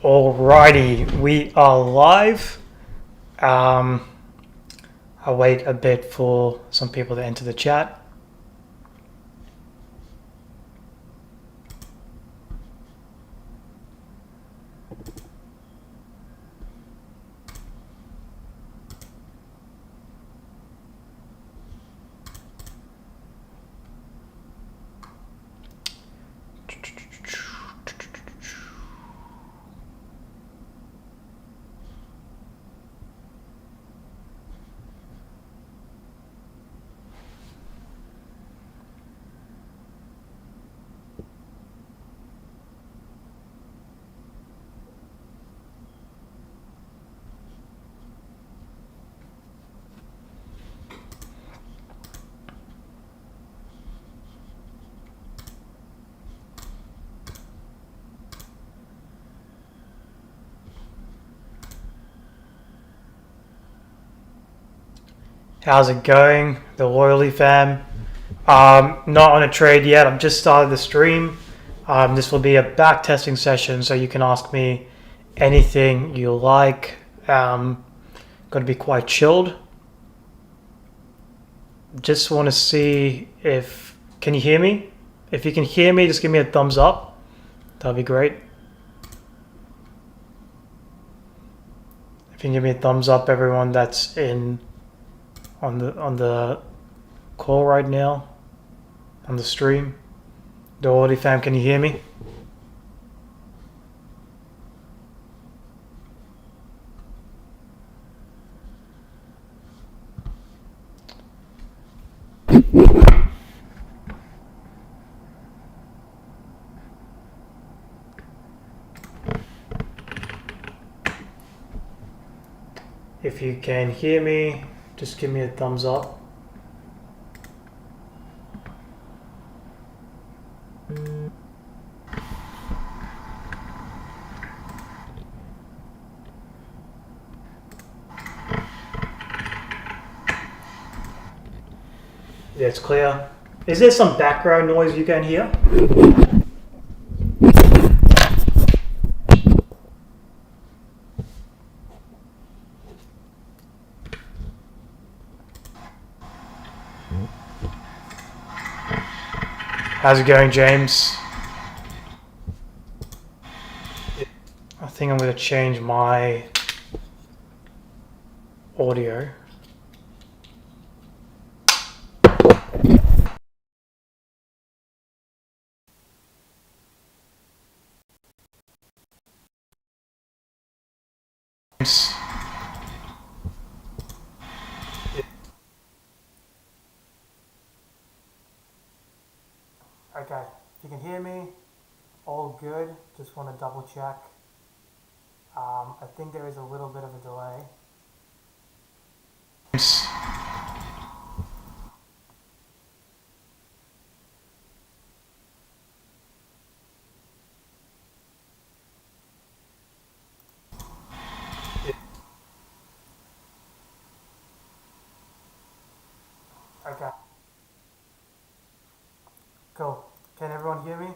Alrighty, we are live. I'll wait a bit for some people to enter the chat. How's it going, the loyalty fam? Not on a trade yet. I've just started the stream. This will be a back testing session, so you can ask me anything you like. Going to be quite chilled. Just want to see if can you hear me? If you can hear me, just give me a thumbs up. That'll be great. If you can give me a thumbs up, everyone that's in on the call right now, on the stream. The Audi fam, can you hear me? If you can hear me, just give me a thumbs up. Yeah, it's clear. Is there some background noise you can hear? How's it going, James? I think I'm going to change my audio. Okay, if you can hear me, all good. Just want to double check. I think there is a little bit of a delay. Okay. Cool. Can everyone hear me?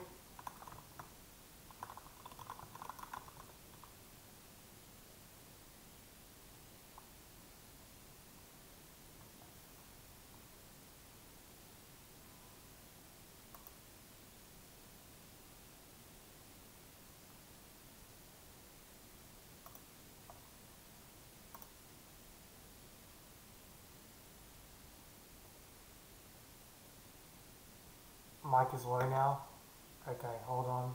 Mic is low now. Okay, hold on.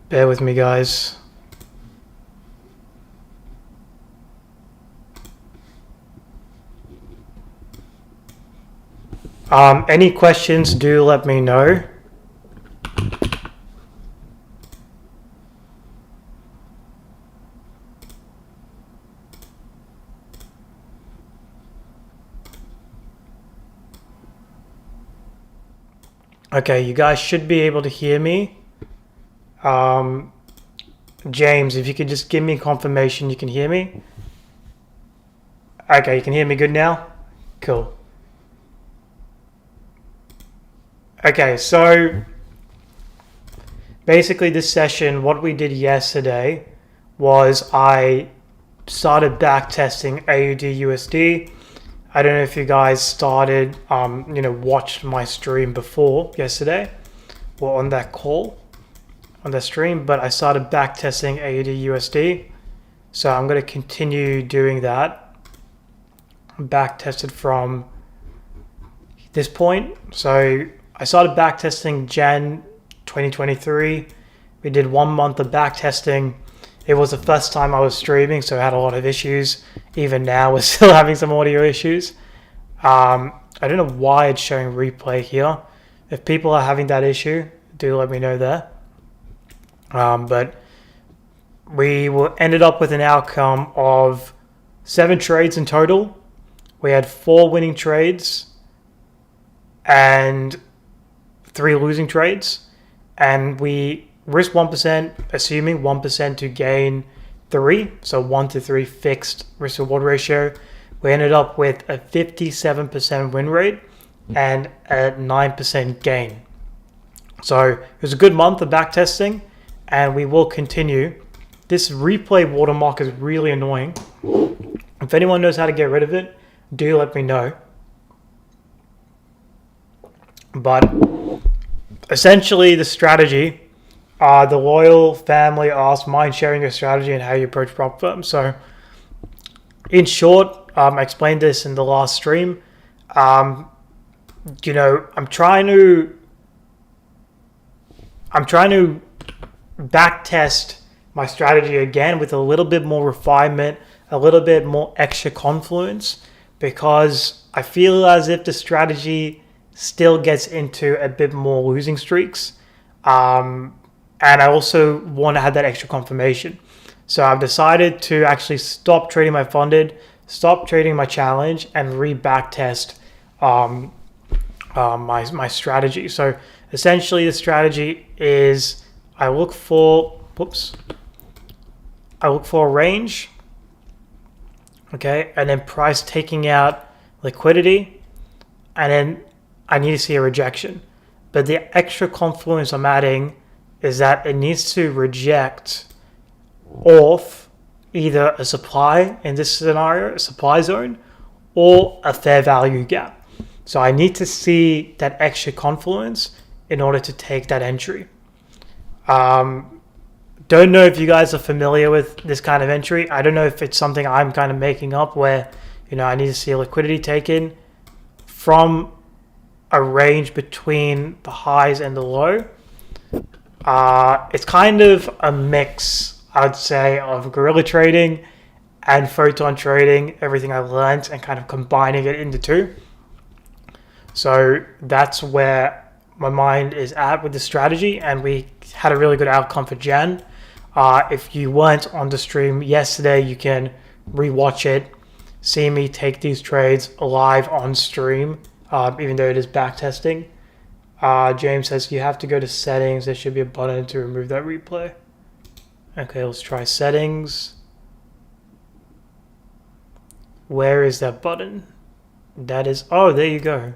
Bear with me, guys. Any questions, do let me know. Okay, you guys should be able to hear me. James, if you could just give me confirmation you can hear me. Okay, you can hear me good now? Cool. Okay, so basically this session, what we did yesterday was I started back testing AUD USD. I don't know if you guys started, watched my stream before yesterday or on that call, on that stream, but I started back testing AUD USD. So I'm going to continue doing that. Back tested from this point. So I started back testing Jan 2023. We did 1 month of back testing. It was the first time I was streaming, so I had a lot of issues. Even now, we're still having some audio issues. I don't know why it's showing replay here. If people are having that issue, do let me know there. But we ended up with an outcome of 7 trades in total. We had 4 winning trades and 3 losing trades. And we risk 1%, assuming 1% to gain 3. So 1 to 3 fixed risk reward ratio. We ended up with a 57% win rate and a 9% gain. So it was a good month of back testing, and we will continue. This replay watermark is really annoying. If anyone knows how to get rid of it, do let me know. But essentially the strategy, the loyal family asked, mind sharing your strategy and how you approach prop firms. So in short, I explained this in the last stream. I'm trying to back test my strategy again with a little bit more refinement, a little bit more extra confluence, because I feel as if the strategy still gets into a bit more losing streaks. And I also want to have that extra confirmation. So I've decided to actually stop trading my funded, stop trading my challenge, and re-back test my strategy. So essentially the strategy is I look for a range, okay, and then price taking out liquidity, and then I need to see a rejection. But the extra confluence I'm adding is that it needs to reject off either a supply, in this scenario, a supply zone, or a fair value gap. So I need to see that extra confluence in order to take that entry. Don't know if you guys are familiar with this kind of entry. I don't know if it's something I'm kind of making up where, I need to see a liquidity taken from a range between the highs and the low. It's kind of a mix, I'd say, of guerrilla trading and photon trading, everything I've learned, and kind of combining it into two. So that's where my mind is at with the strategy, and we had a really good outcome for Jan. If you weren't on the stream yesterday, you can rewatch it, see me take these trades live on stream, even though it is backtesting. James says you have to go to settings. There should be a button to remove that replay. Okay, let's try settings. Where is that button? That is, oh, there you go.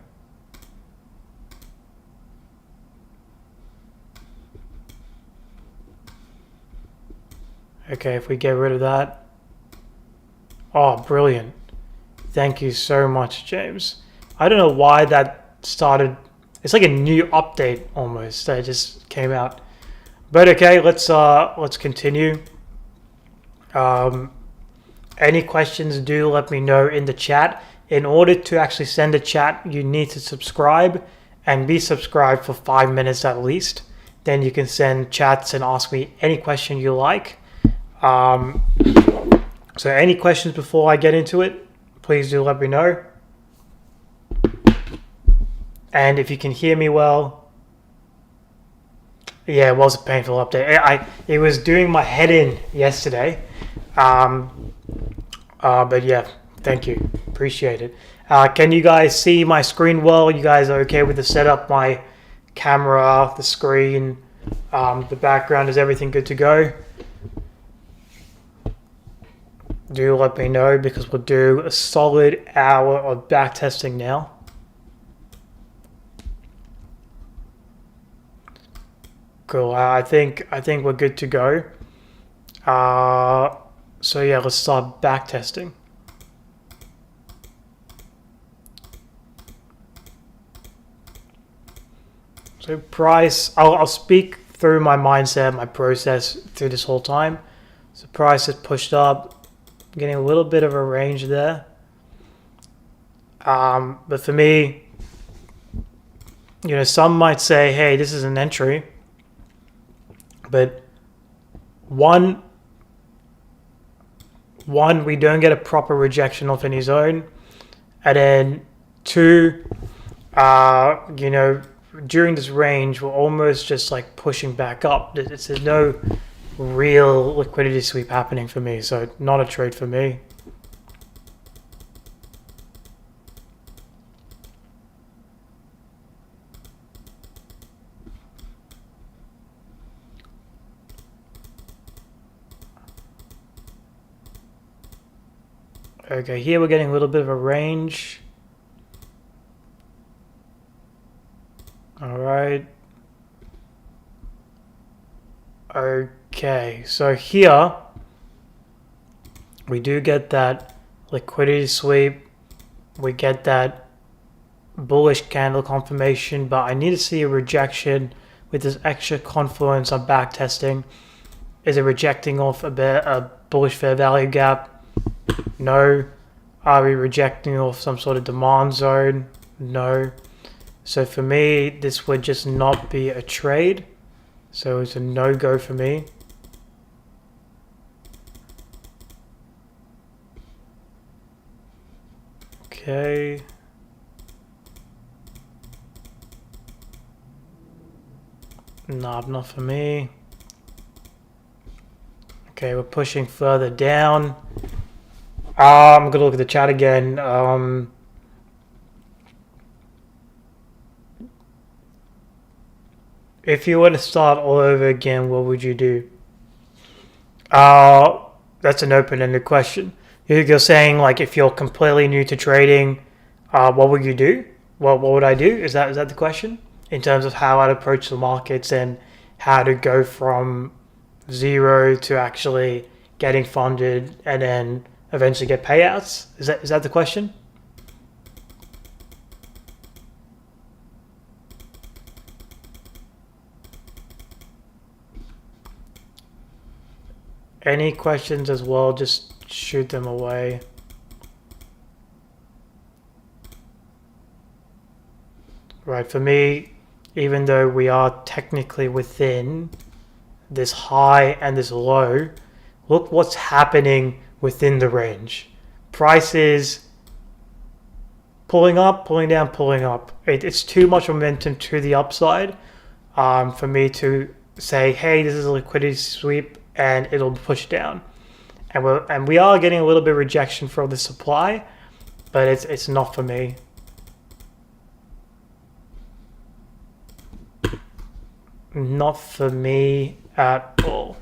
Okay, if we get rid of that. Oh, brilliant. Thank you so much, James. I don't know why that started. It's like a new update almost that just came out. But okay, let's continue. Any questions, do let me know in the chat. In order to actually send a chat, you need to subscribe and be subscribed for 5 minutes at least. Then you can send chats and ask me any question you like. So any questions before I get into it, please do let me know. And if you can hear me well, yeah, it was a painful update. It was doing my head in yesterday. But yeah, thank you. Appreciate it. Can you guys see my screen well? You guys are okay with the setup? My camera, the screen, the background, is everything good to go? Do let me know, because we'll do a solid hour of backtesting now. Cool. I think we're good to go. So yeah, let's start backtesting. So price, I'll speak through my mindset, my process through this whole time. So price is pushed up, getting a little bit of a range there. But for me, you know, some might say, hey, this is an entry. But one, we don't get a proper rejection of any zone. And then two, you know, during this range, we're almost just like pushing back up. There's no real liquidity sweep happening for me, so not a trade for me. Okay, here we're getting a little bit of a range. All right. Okay, so here we do get that liquidity sweep. We get that bullish candle confirmation, but I need to see a rejection with this extra confluence on backtesting. Is it rejecting off a bullish fair value gap? No. Are we rejecting off some sort of demand zone? No. So for me, this would just not be a trade. So it's a no-go for me. Okay. Nah, not for me. Okay, we're pushing further down. I'm gonna look at the chat again. If you were to start all over again, what would you do? That's an open-ended question. You're saying, like, if you're completely new to trading, what would you do? What would I do? Is that the question? In terms of how I'd approach the markets and how to go from zero to actually getting funded and then eventually get payouts? Is that the question? Any questions as well, just shoot them away. Right, for me, even though we are technically within this high and this low, look what's happening within the range. Price is pulling up, pulling down, pulling up. It's too much momentum to the upside for me to say, hey, this is a liquidity sweep and it'll push down. And we are getting a little bit of rejection from the supply, but it's not for me. Not for me at all.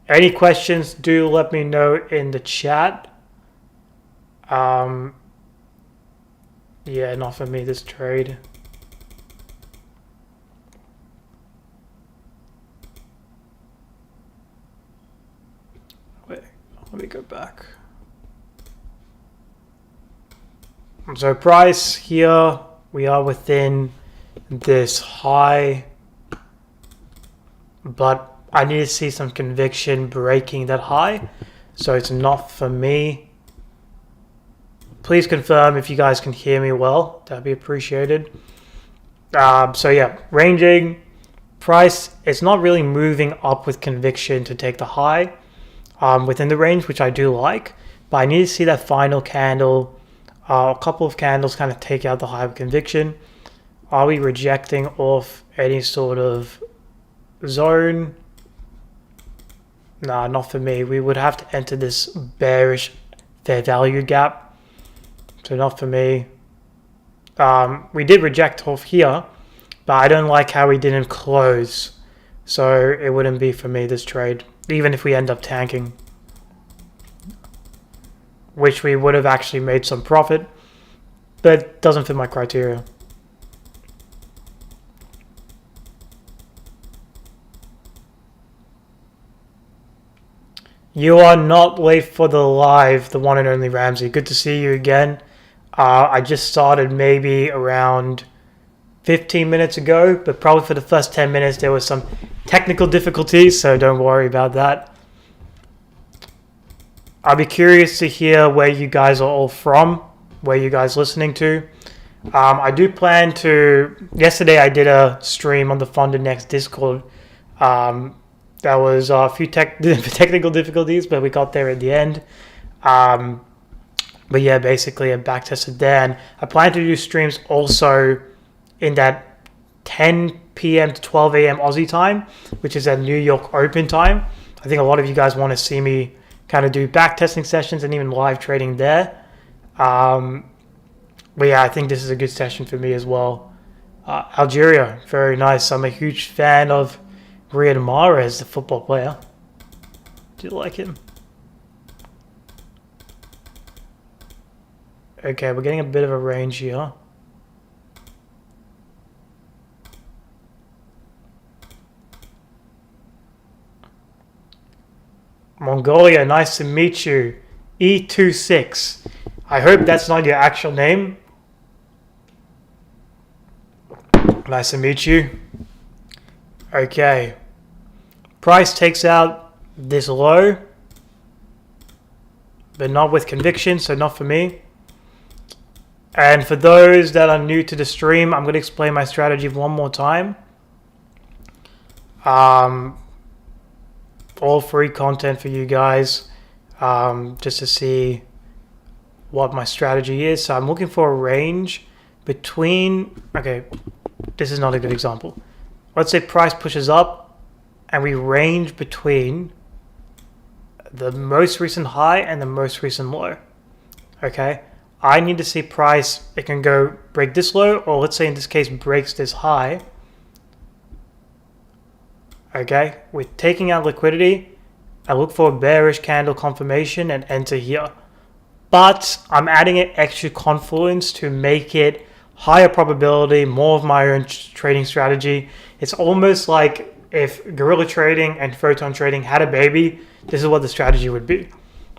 Any questions, do let me know in the chat. Yeah, not for me, this trade. Wait, let me go back. So price here, we are within this high, but I need to see some conviction breaking that high, so it's not for me. Please confirm if you guys can hear me well, that'd be appreciated. So yeah, ranging, price, it's not really moving up with conviction to take the high within the range, which I do like, but I need to see that final candle A couple of candles kind of take out the high of conviction. Are we rejecting off any sort of zone? Nah, not for me. We would have to enter this bearish fair value gap. So not for me. We did reject off here, but I don't like how we didn't close. So it wouldn't be for me, this trade, even if we end up tanking, which we would have actually made some profit, but doesn't fit my criteria. You are not late for the live, the one and only Ramsey. Good to see you again. I just started maybe around 15 minutes ago, but probably for the first 10 minutes there was some technical difficulties, so don't worry about that. I'll be curious to hear where you guys are all from, where you guys listening to. I do plan to, yesterday I did a stream on the Funded Next Discord. There was a few technical difficulties, but we got there at the end. But yeah, basically I backtested there, and I plan to do streams also in that 10 p.m. to 12 a.m. Aussie time, which is at New York Open time. I think a lot of you guys want to see me kind of do backtesting sessions and even live trading there. But yeah, I think this is a good session for me as well. Algeria, very nice. I'm a huge fan of Riyad Mahrez, the football player. Do you like him? Okay, we're getting a bit of a range here. Mongolia, nice to meet you. E26. I hope that's not your actual name. Nice to meet you. Okay. Price takes out this low, but not with conviction, so not for me. And for those that are new to the stream, I'm going to explain my strategy one more time. All free content for you guys, just to see what my strategy is. So I'm looking for a range between, okay, this is not a good example. Let's say price pushes up and we range between the most recent high and the most recent low. Okay, I need to see price, it can go break this low, or let's say in this case breaks this high. Okay, with taking out liquidity, I look for a bearish candle confirmation and enter here. But I'm adding an extra confluence to make it higher probability, more of my own trading strategy. It's almost like if guerrilla trading and photon trading had a baby, this is what the strategy would be.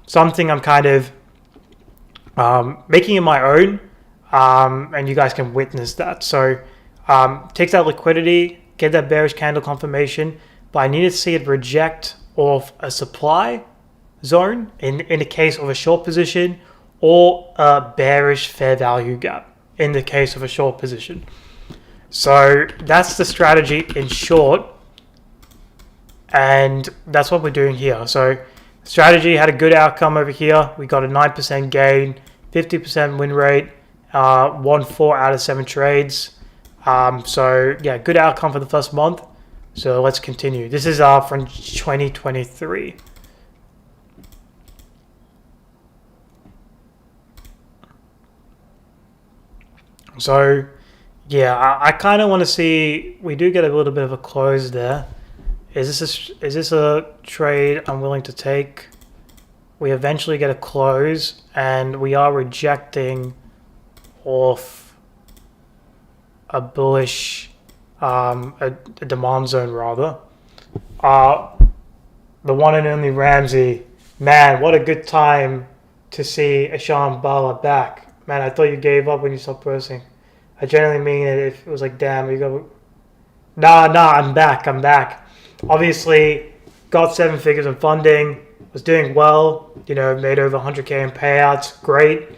Something I'm kind of making it my own, and you guys can witness that. So takes out liquidity, get that bearish candle confirmation, but I need to see it reject off a supply zone in the case of a short position, or a bearish fair value gap in the case of a short position. So that's the strategy in short, and that's what we're doing here. So strategy had a good outcome over here. We got a 9% gain, 50% win rate, won 4 out of 7 trades. So yeah, good outcome for the first month. So let's continue. This is from 2023. So yeah, I kind of want to see, we do get a little bit of a close there. Is this a trade I'm willing to take? We eventually get a close, and we are rejecting off a bullish, a demand zone rather. The one and only Ramsey, man, what a good time to see ESHANBALA back. Man, I thought you gave up when you stopped posting. I genuinely mean it. If it was like, damn, you go. Nah, I'm back. Obviously, got 7 figures in funding. Was doing well. You know, made over 100K in payouts. Great.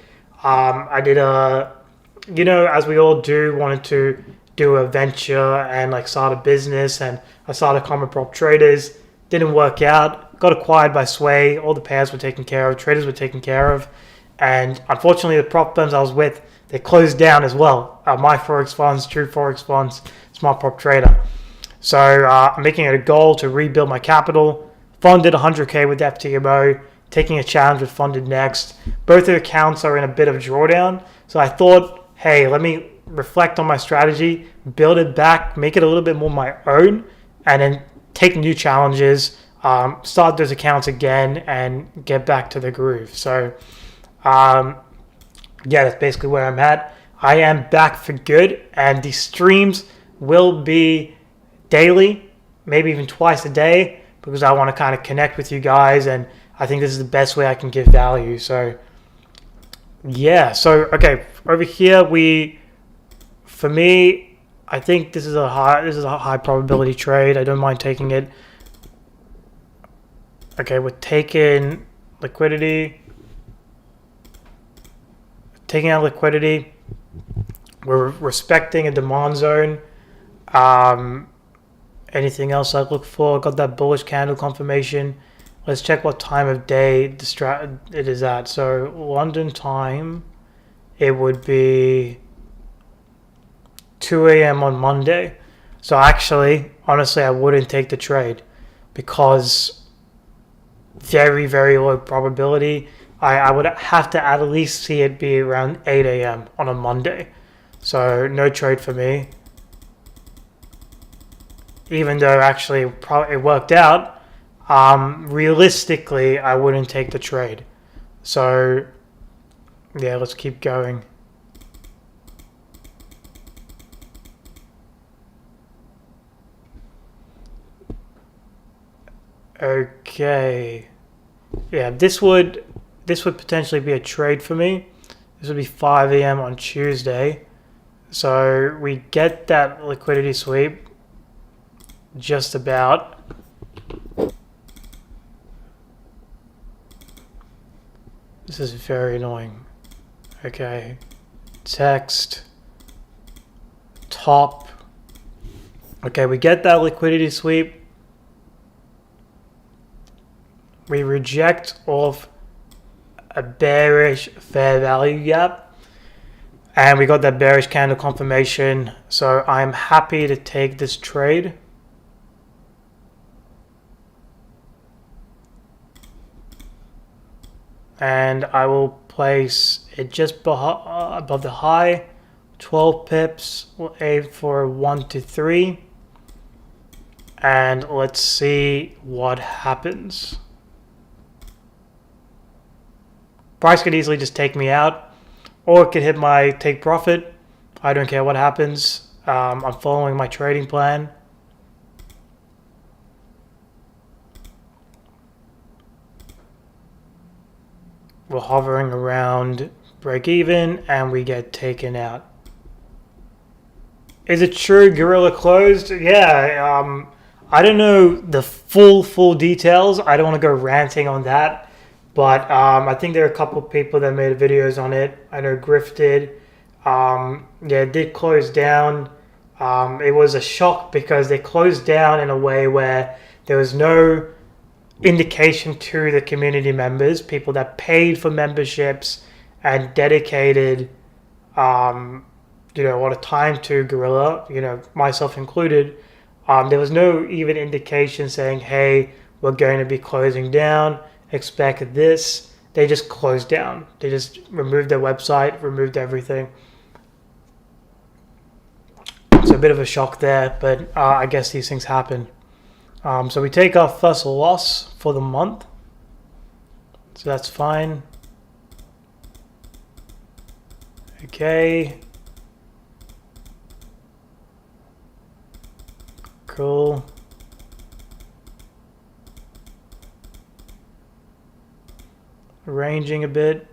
I did as we all do, wanted to do a venture and like start a business, and I started Common Prop Traders. Didn't work out. Got acquired by Sway. All the payouts were taken care of. Traders were taken care of. And unfortunately, the prop firms I was with, they closed down as well. My Forex Funds, True Forex Funds, Smart Prop Trader. So I'm making it a goal to rebuild my capital. Funded 100K with FTMO, taking a challenge with Funded next. Both the accounts are in a bit of drawdown. So I thought, hey, let me reflect on my strategy, build it back, make it a little bit more my own, and then take new challenges, start those accounts again, and get back to the groove. So yeah, that's basically where I'm at. I am back for good, and the streams will be daily, maybe even twice a day, because I want to kind of connect with you guys, and I think this is the best way I can give value. So yeah, so okay, over here for me, I think this is a high probability trade. I don't mind taking it. Okay, we're taking liquidity. Taking out liquidity. We're respecting a demand zone. Anything else I look for? Got that bullish candle confirmation. Let's check what time of day it is at. So London time, it would be 2 a.m. on Monday. So actually, honestly, I wouldn't take the trade because very, very low probability. I would have to at least see it be around 8 a.m. on a Monday. So no trade for me. Even though actually it worked out, realistically, I wouldn't take the trade. So yeah, let's keep going. Okay. Yeah, this would potentially be a trade for me. This would be 5 a.m. on Tuesday. So we get that liquidity sweep just about. This is very annoying. Okay. Text. Top. Okay, we get that liquidity sweep. We reject off a bearish fair value gap. And we got that bearish candle confirmation. So I'm happy to take this trade. And I will place it just above the high. 12 pips. We'll aim for 1 to 3. And let's see what happens. Price could easily just take me out, or it could hit my take profit. I don't care what happens. I'm following my trading plan. We're hovering around break even, and we get taken out. Is it true Gorilla closed? Yeah. I don't know the full details. I don't want to go ranting on that. But I think there are a couple of people that made videos on it. I know Griff did. Yeah, it did close down. It was a shock because they closed down in a way where there was no indication to the community members, people that paid for memberships and dedicated, a lot of time to Gorilla, myself included. There was no even indication saying, hey, we're going to be closing down. Expect this. They just closed down. They just removed their website, removed everything. It's a bit of a shock there, but I guess these things happen. So we take our first loss for the month. So that's fine. Okay. Cool. Ranging a bit.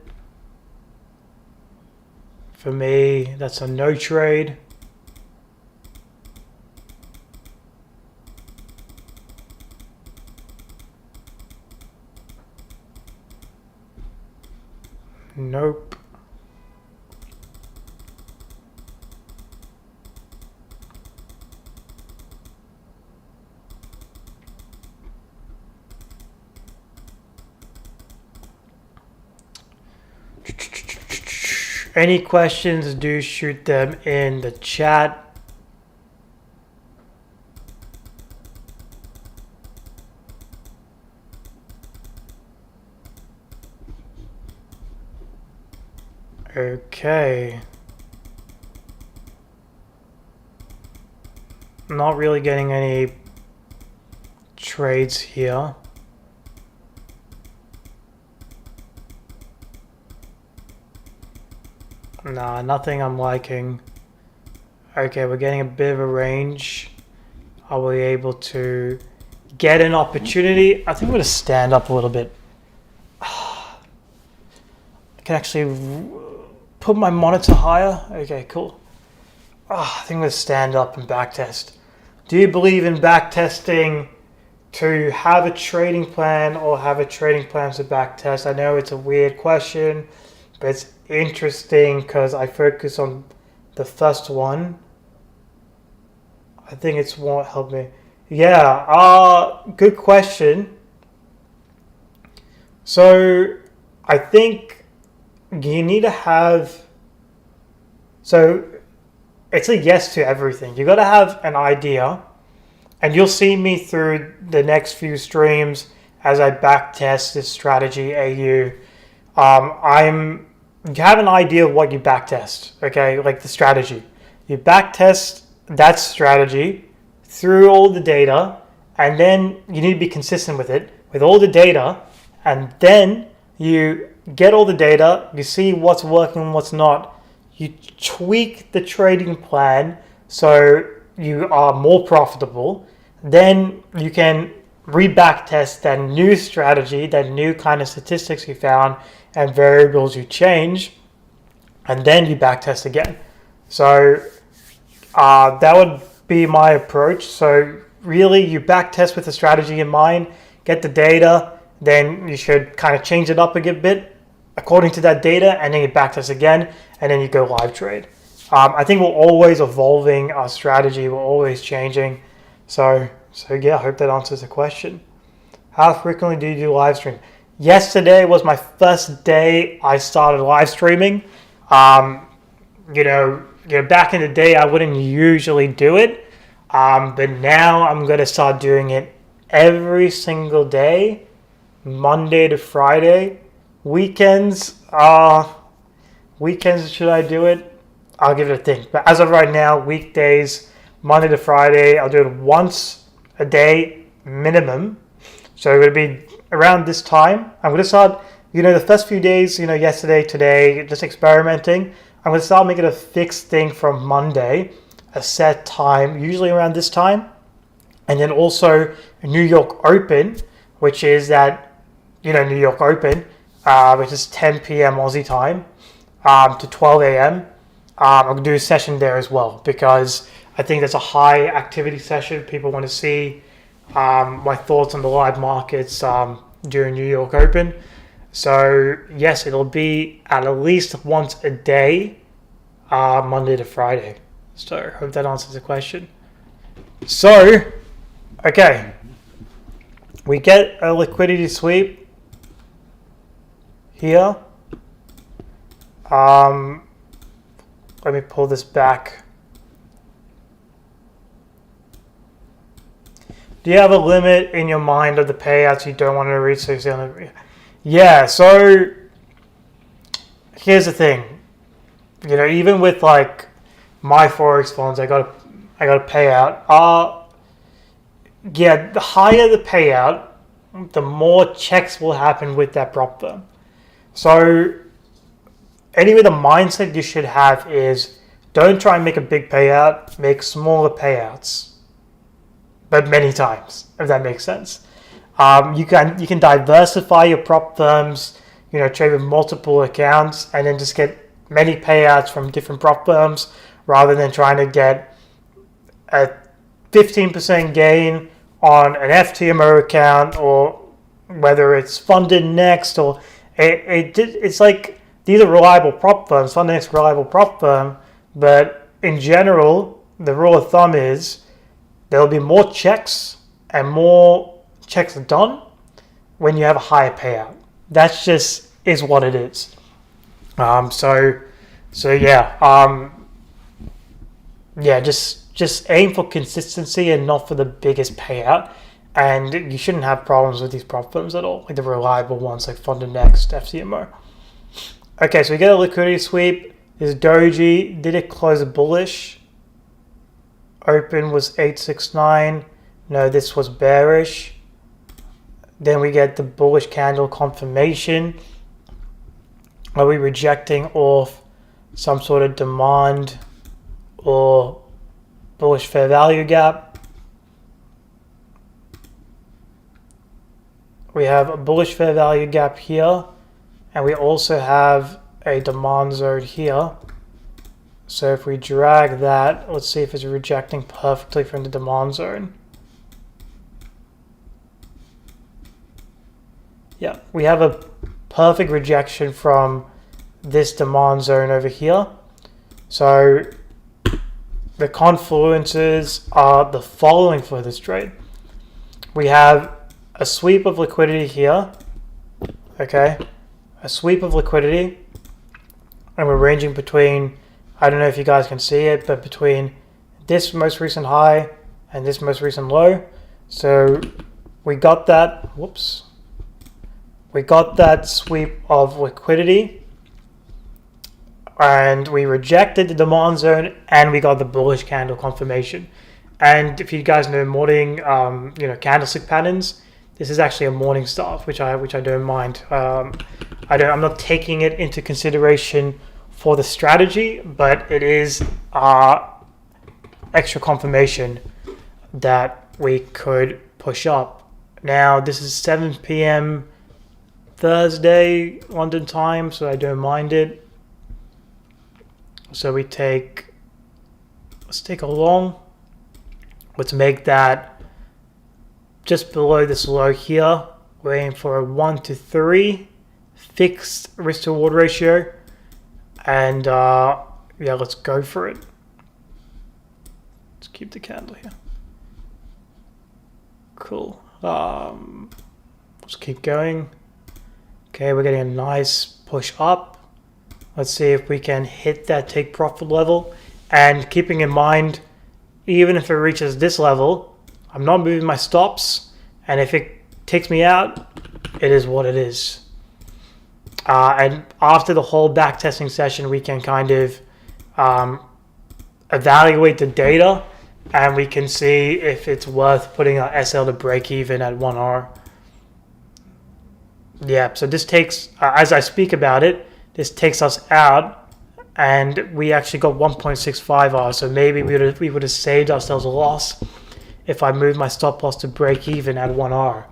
For me, that's a no trade. Nope. Any questions, do shoot them in the chat. Okay. Not really getting any trades here. Nah, nothing I'm liking. Okay, we're getting a bit of a range. Are we able to get an opportunity? I think I'm going to stand up a little bit. I can actually put my monitor higher. Okay, cool. I think I'm going to stand up and backtest. Do you believe in backtesting to have a trading plan or have a trading plan to backtest? I know it's a weird question, but it's interesting because I focus on the first one. I think it's won't help me. Yeah, good question. So I think you need to have, so it's a yes to everything. You got to have an idea, and you'll see me through the next few streams as I backtest this strategy AU. You have an idea of what you backtest, okay? Like the strategy. You backtest that strategy through all the data, and then you need to be consistent with it, with all the data, and then you get all the data, you see what's working, what's not. You tweak the trading plan so you are more profitable. Then you can re-backtest that new strategy, that new kind of statistics you found and variables you change, and then you backtest again. So that would be my approach. So really you backtest with the strategy in mind, get the data, then you should kind of change it up a bit according to that data, and then you backtest again, and then you go live trade. I think we're always evolving our strategy, we're always changing. So yeah, I hope that answers the question. How frequently do you do live stream? Yesterday was my first day I started live streaming. You know, back in the day I wouldn't usually do it, but now I'm gonna start doing it every single day, Monday to Friday. Weekends, should I do it? I'll give it a think. But as of right now, weekdays, Monday to Friday, I'll do it once a day minimum. So it would be around this time. I'm going to start, the first few days, yesterday, today, just experimenting. I'm going to start making a fixed thing from Monday, a set time, usually around this time. And then also New York Open, which is that, New York Open, which is 10 p.m. Aussie time to 12 a.m. I'm going to do a session there as well because I think that's a high activity session. People want to see my thoughts on the live markets during New York Open. So yes, it'll be at least once a day, Monday to Friday. So I hope that answers the question. So, okay, we get a liquidity sweep here. Let me pull this back. Do you have a limit in your mind of the payouts you don't want to reach? Yeah, so here's the thing. Even with like my Forex funds, I got a payout. Yeah, the higher the payout, the more checks will happen with that prop firm. So anyway, the mindset you should have is don't try and make a big payout, make smaller payouts, but many times, if that makes sense. You can diversify your prop firms, trade with multiple accounts, and then just get many payouts from different prop firms rather than trying to get a 15% gain on an FTMO account, or whether it's Funded Next, or it's like these are reliable prop firms. Funded Next reliable prop firm, but in general, the rule of thumb is there'll be more checks and more checks done when you have a higher payout. That's just is what it is. So So yeah, yeah, just aim for consistency and not for the biggest payout. And you shouldn't have problems with these prop firms at all, like the reliable ones like Fund and Next, FCMO. Okay, so we get a liquidity sweep. This doji, did it close bullish? Open was 869. No, this was bearish. Then we get the bullish candle confirmation. Are we rejecting off some sort of demand or bullish fair value gap? We have a bullish fair value gap here, and we also have a demand zone here. So if we drag that, let's see if it's rejecting perfectly from the demand zone. Yeah, we have a perfect rejection from this demand zone over here. So the confluences are the following for this trade. We have a sweep of liquidity here, okay? A sweep of liquidity, and we're ranging between, I don't know if you guys can see it, but between this most recent high and this most recent low. So we got that, whoops. We got that sweep of liquidity, and we rejected the demand zone, and we got the bullish candle confirmation. And if you guys know morning, candlestick patterns, this is actually a morning star, which I don't mind. I'm not taking it into consideration for the strategy, but it is extra confirmation that we could push up. Now this is 7 p.m. Thursday London time, so I don't mind it. So let's take a long. Let's make that just below this low here. We're aiming for a 1-to-3 fixed risk to reward ratio, and yeah, let's go for it. Let's keep the candle here. Cool. Let's keep going. Okay, we're getting a nice push up. Let's see if we can hit that take profit level. And keeping in mind, even if it reaches this level, I'm not moving my stops. And if it takes me out, it is what it is. And after the whole backtesting session, we can kind of evaluate the data, and we can see if it's worth putting our SL to break even at 1 hour. Yeah, so this takes, as I speak about it, this takes us out, and we actually got 1.65 hours. So maybe we would have saved ourselves a loss if I moved my stop loss to break even at 1 hour.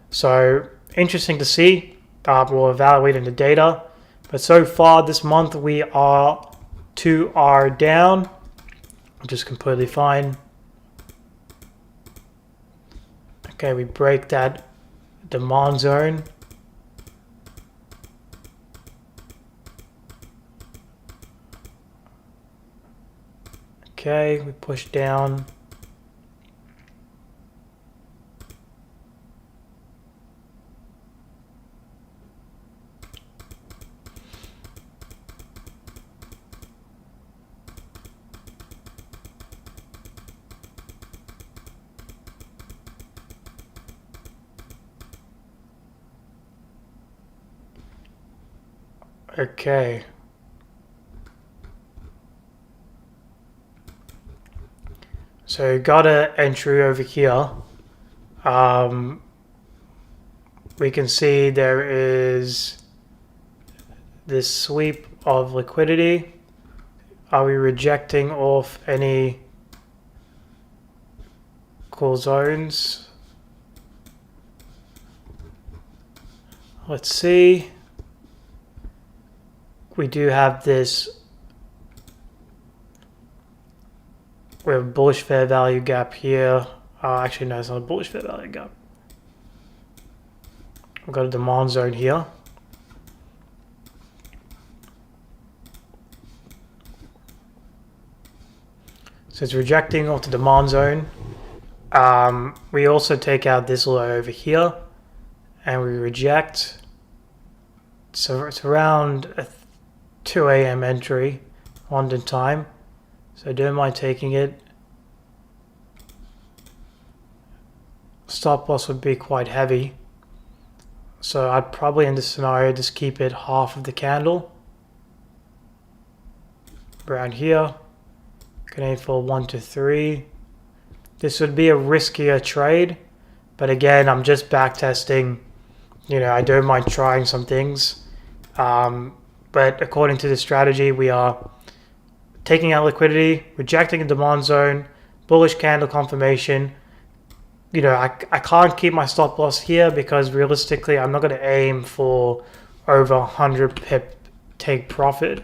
So interesting to see. We'll evaluate in the data, but so far this month we are 2 hour down, which is completely fine. Okay, we break that demand zone. Okay, we push down. Okay. So got an entry over here. We can see there is this sweep of liquidity. Are we rejecting off any cool zones? Let's see. We do have this. We have a bullish fair value gap here. Actually, no, it's not a bullish fair value gap. We've got a demand zone here. So it's rejecting off the demand zone. We also take out this low over here, and we reject. So it's around 2 a.m. entry, London time. So don't mind taking it. Stop loss would be quite heavy. So I'd probably in this scenario just keep it half of the candle. Around here. Can aim for 1 to 3. This would be a riskier trade. But again, I'm just back testing. You know, I don't mind trying some things. But according to the strategy, we are taking out liquidity, rejecting a demand zone, bullish candle confirmation. You know, I can't keep my stop loss here because realistically, I'm not going to aim for over 100 pip take profit.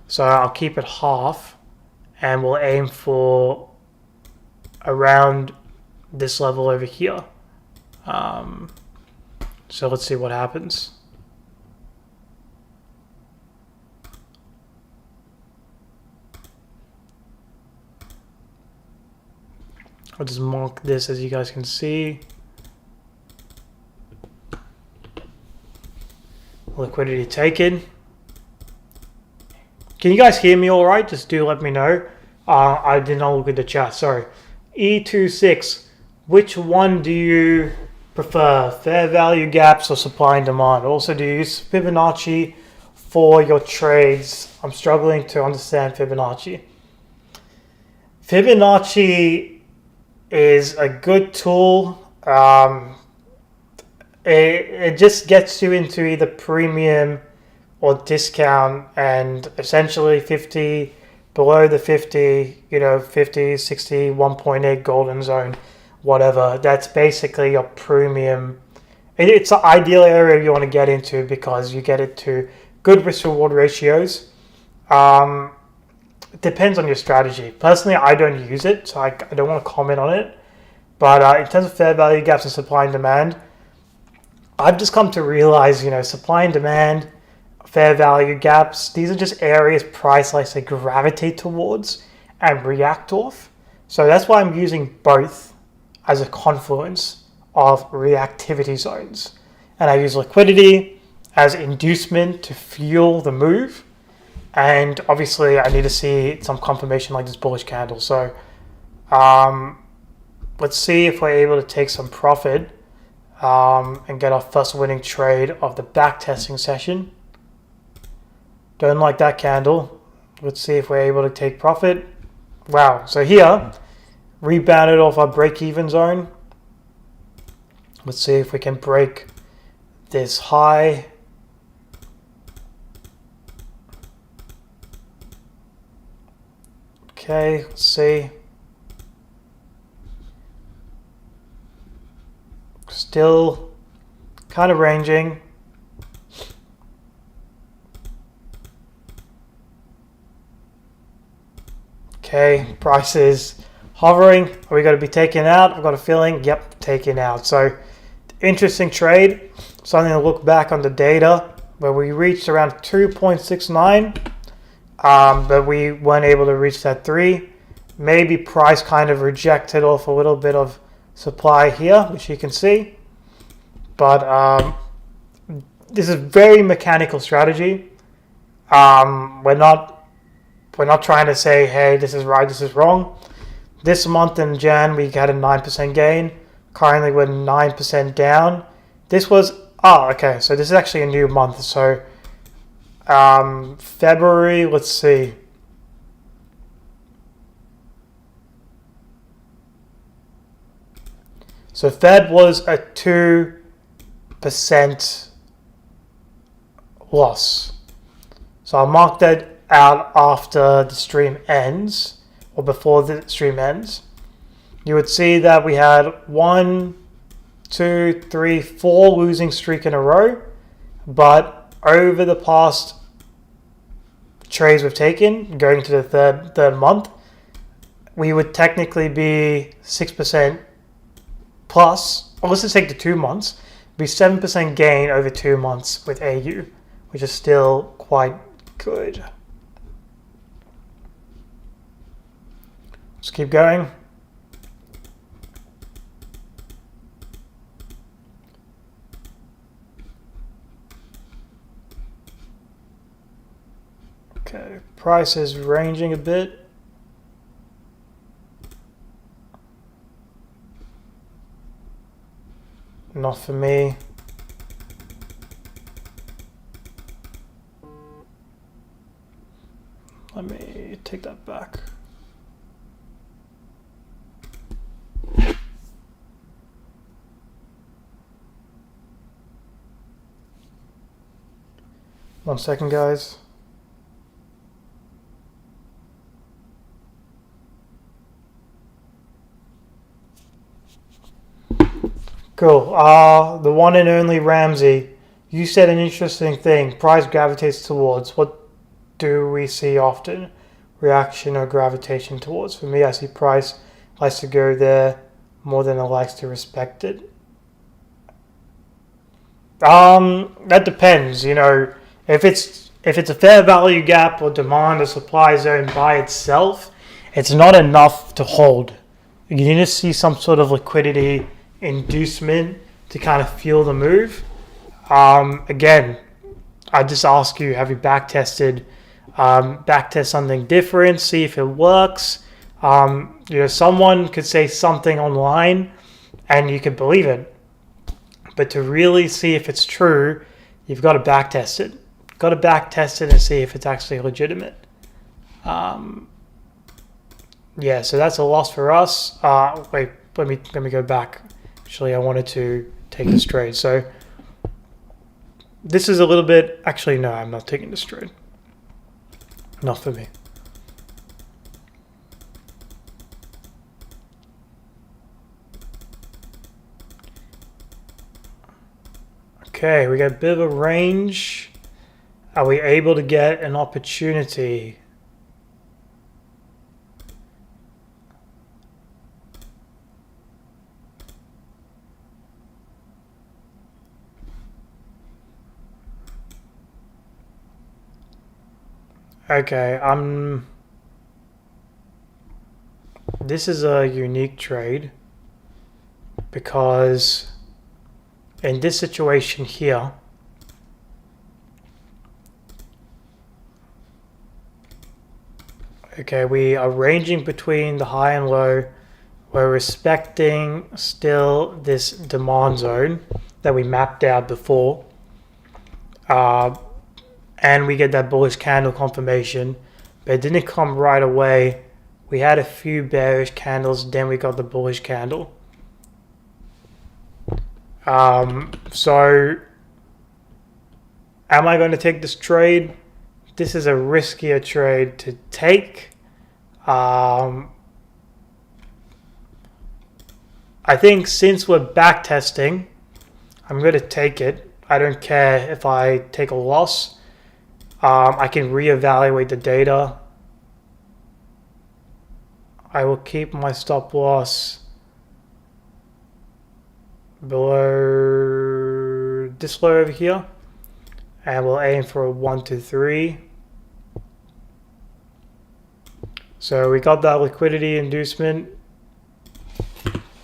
So I'll keep it half and we'll aim for around this level over here. So let's see what happens. I'll just mark this as you guys can see. Liquidity taken. Can you guys hear me all right? Just do let me know. I did not look at the chat, sorry. E26, which one do you prefer? Fair value gaps or supply and demand? Also, do you use Fibonacci for your trades? I'm struggling to understand Fibonacci. Fibonacci is a good tool. It just gets you into either premium or discount, and essentially 50 below the 50, you know, 50, 60, 1.8 golden zone, whatever. That's basically your premium. It's the ideal area you want to get into because you get it to good risk reward ratios. It depends on your strategy. Personally, I don't use it, so I don't want to comment on it. But in terms of fair value gaps and supply and demand, I've just come to realize, you know, supply and demand, fair value gaps, these are just areas price likes to gravitate towards and react off. So that's why I'm using both as a confluence of reactivity zones. And I use liquidity as inducement to fuel the move. And obviously I need to see some confirmation like this bullish candle. So let's see if we're able to take some profit and get our first winning trade of the backtesting session. Don't like that candle. Let's see if we're able to take profit. Wow, so here, rebounded off our break-even zone. Let's see if we can break this high. Okay, let's see. Still kind of ranging. Okay, price is hovering. Are we going to be taken out? I've got a feeling, yep, taken out. So, interesting trade. Something to look back on the data where we reached around 2.69, but we weren't able to reach that 3. Maybe price kind of rejected off a little bit of supply here, which you can see. But this is very mechanical strategy. We're not trying to say, hey, this is right, this is wrong. This month in Jan, we had a 9% gain. Currently, we're 9% down. This was, okay, so this is actually a new month. So February, let's see. So Feb was a 2% loss. So I'll mark that out after the stream ends, or before the stream ends. You would see that we had 1, 2, 3, 4 losing streak in a row, but over the past trades we've taken, going to the third month, we would technically be 6% plus, or let's just take the 2 months, be 7% gain over 2 months with AU, which is still quite good. Let's keep going. Okay, price is ranging a bit. Not for me. Let me take that back. One second, guys. Cool. The one and only Ramsey. You said an interesting thing. Price gravitates towards. What do we see often? Reaction or gravitation towards? For me, I see price likes to go there more than it likes to respect it. That depends. You know, if it's a fair value gap or demand or supply zone by itself, it's not enough to hold. You need to see some sort of liquidity inducement to kind of fuel the move. Again, I just ask you, have you backtested? Backtest something different, see if it works. You know, someone could say something online and you could believe it. But to really see if it's true, you've got to backtest it. You've got to backtest it and see if it's actually legitimate. Yeah, so that's a loss for us. Wait, let me go back. Actually, I wanted to take this trade. So this is a little bit. Actually, no, I'm not taking this trade. Not for me. Okay, we got a bit of a range. Are we able to get an opportunity? Okay, this is a unique trade because in this situation here, okay, we are ranging between the high and low. We're respecting still this demand zone that we mapped out before. And we get that bullish candle confirmation, but it didn't come right away. We had a few bearish candles, then we got the bullish candle. So am I going to take this trade? This is a riskier trade to take. I think since we're back testing, I'm going to take it. I don't care if I take a loss. I can reevaluate the data. I will keep my stop loss below this low over here, and we'll aim for a 1 to 3. So we got that liquidity inducement.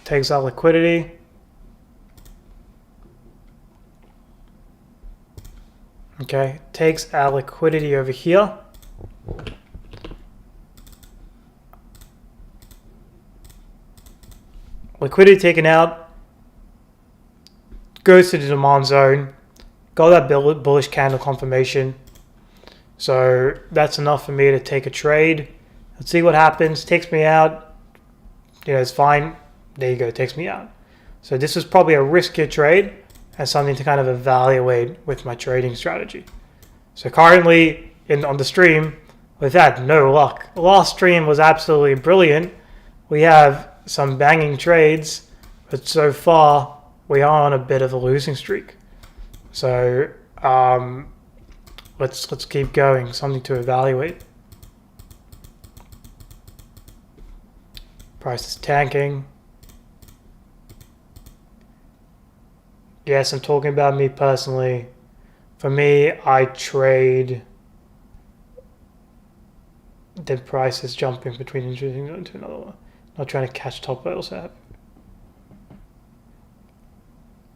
Takes out liquidity. Okay, takes our liquidity over here. Liquidity taken out, goes to the demand zone, got that bullish candle confirmation. So that's enough for me to take a trade. Let's see what happens. Takes me out. You know, it's fine. There you go, takes me out. So this is probably a riskier trade and something to kind of evaluate with my trading strategy. So currently on the stream, we've had no luck. The last stream was absolutely brilliant. We have some banging trades, but so far we are on a bit of a losing streak. So let's keep going. Something to evaluate. Price is tanking. Yes, I'm talking about me personally. For me, I trade the price is jumping between interesting zone to another one. Not trying to catch top, but also happy.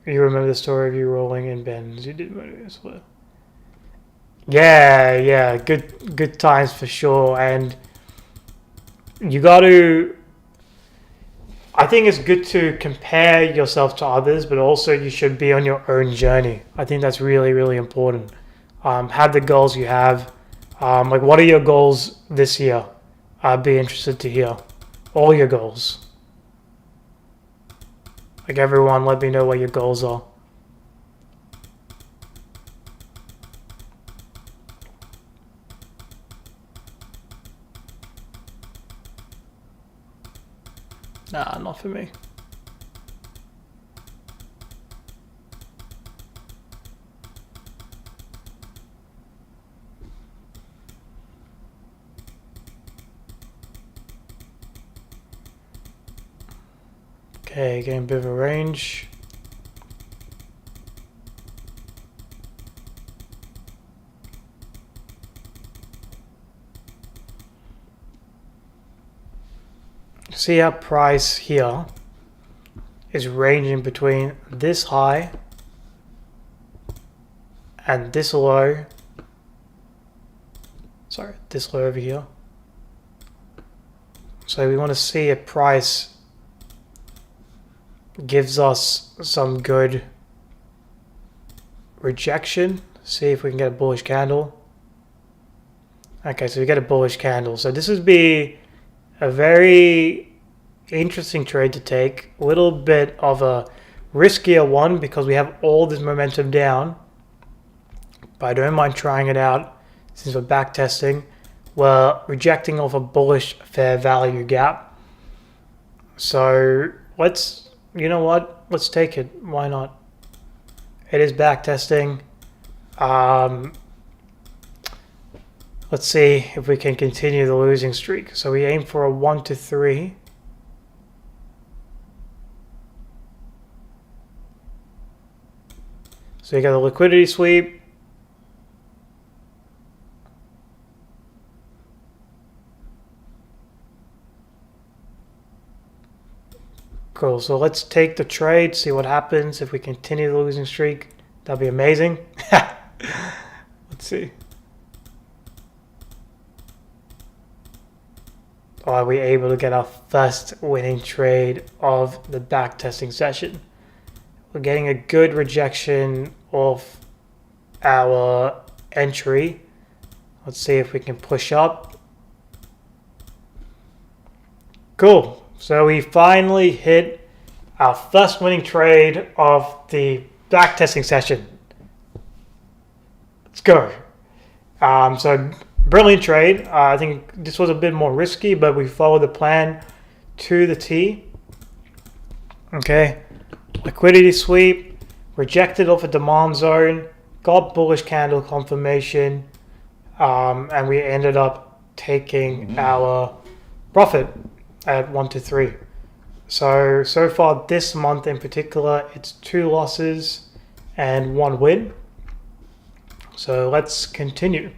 You remember the story of you rolling in bends. You did motivate as well. Yeah, good times for sure. And you got to, I think it's good to compare yourself to others, but also you should be on your own journey. I think that's really, really important. Have the goals you have. Like, what are your goals this year? I'd be interested to hear all your goals. Like, everyone, let me know what your goals are. Nah, not for me. Okay, getting a bit of a range. See our price here is ranging between this high and this low. Sorry, this low over here. So we want to see a price gives us some good rejection. See if we can get a bullish candle. Okay, so we get a bullish candle. So this would be a very interesting trade to take. A little bit of a riskier one because we have all this momentum down. But I don't mind trying it out since we're back testing. We're rejecting off a bullish fair value gap. So let's, you know what? Let's take it. Why not? It is back testing. Let's see if we can continue the losing streak. So we aim for a 1 to 3. So you got a liquidity sweep. Cool, so let's take the trade, see what happens if we continue the losing streak. That'd be amazing. Let's see. Are we able to get our first winning trade of the backtesting session? We're getting a good rejection of our entry. Let's see if we can push up. Cool. So we finally hit our first winning trade of the backtesting session. Let's go. So brilliant trade. I think this was a bit more risky, but we followed the plan to the T. Okay. Liquidity sweep, rejected off a demand zone, got bullish candle confirmation, and we ended up taking our profit at 1 to 3. So far this month in particular, it's 2 losses and 1 win. So let's continue.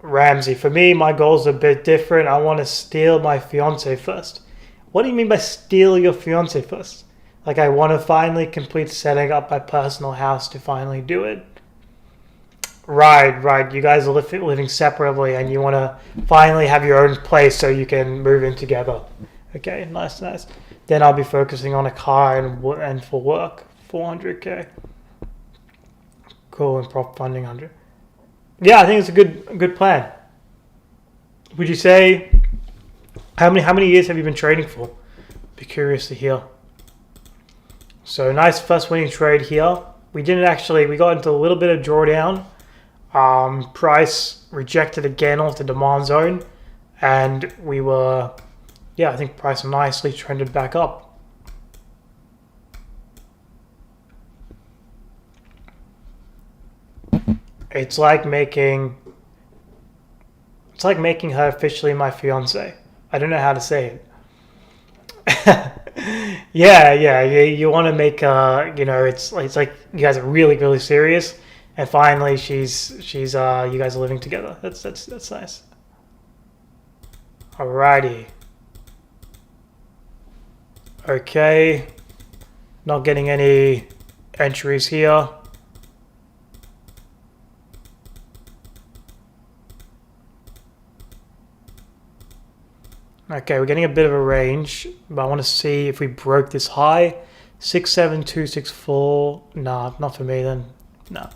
Ramsey, for me, my goals are a bit different. I want to steal my fiance first. What do you mean by steal your fiance first? Like, I want to finally complete setting up my personal house to finally do it. Right. You guys are living separately and you want to finally have your own place so you can move in together. Okay, nice. Then I'll be focusing on a car and for work, 400k. Cool, and prop funding 100. Yeah, I think it's a good plan. Would you say how many years have you been trading for? Be curious to hear. So nice first winning trade here. We got into a little bit of drawdown. Price rejected again off the demand zone, and we were, I think price nicely trended back up. It's like making her officially my fiance. I don't know how to say it. yeah. You want to make it's like you guys are really, really serious, and finally she's you guys are living together. That's nice. Alrighty. Okay. Not getting any entries here. Okay, we're getting a bit of a range, but I want to see if we broke this high. 67264. Nah, not for me then. No.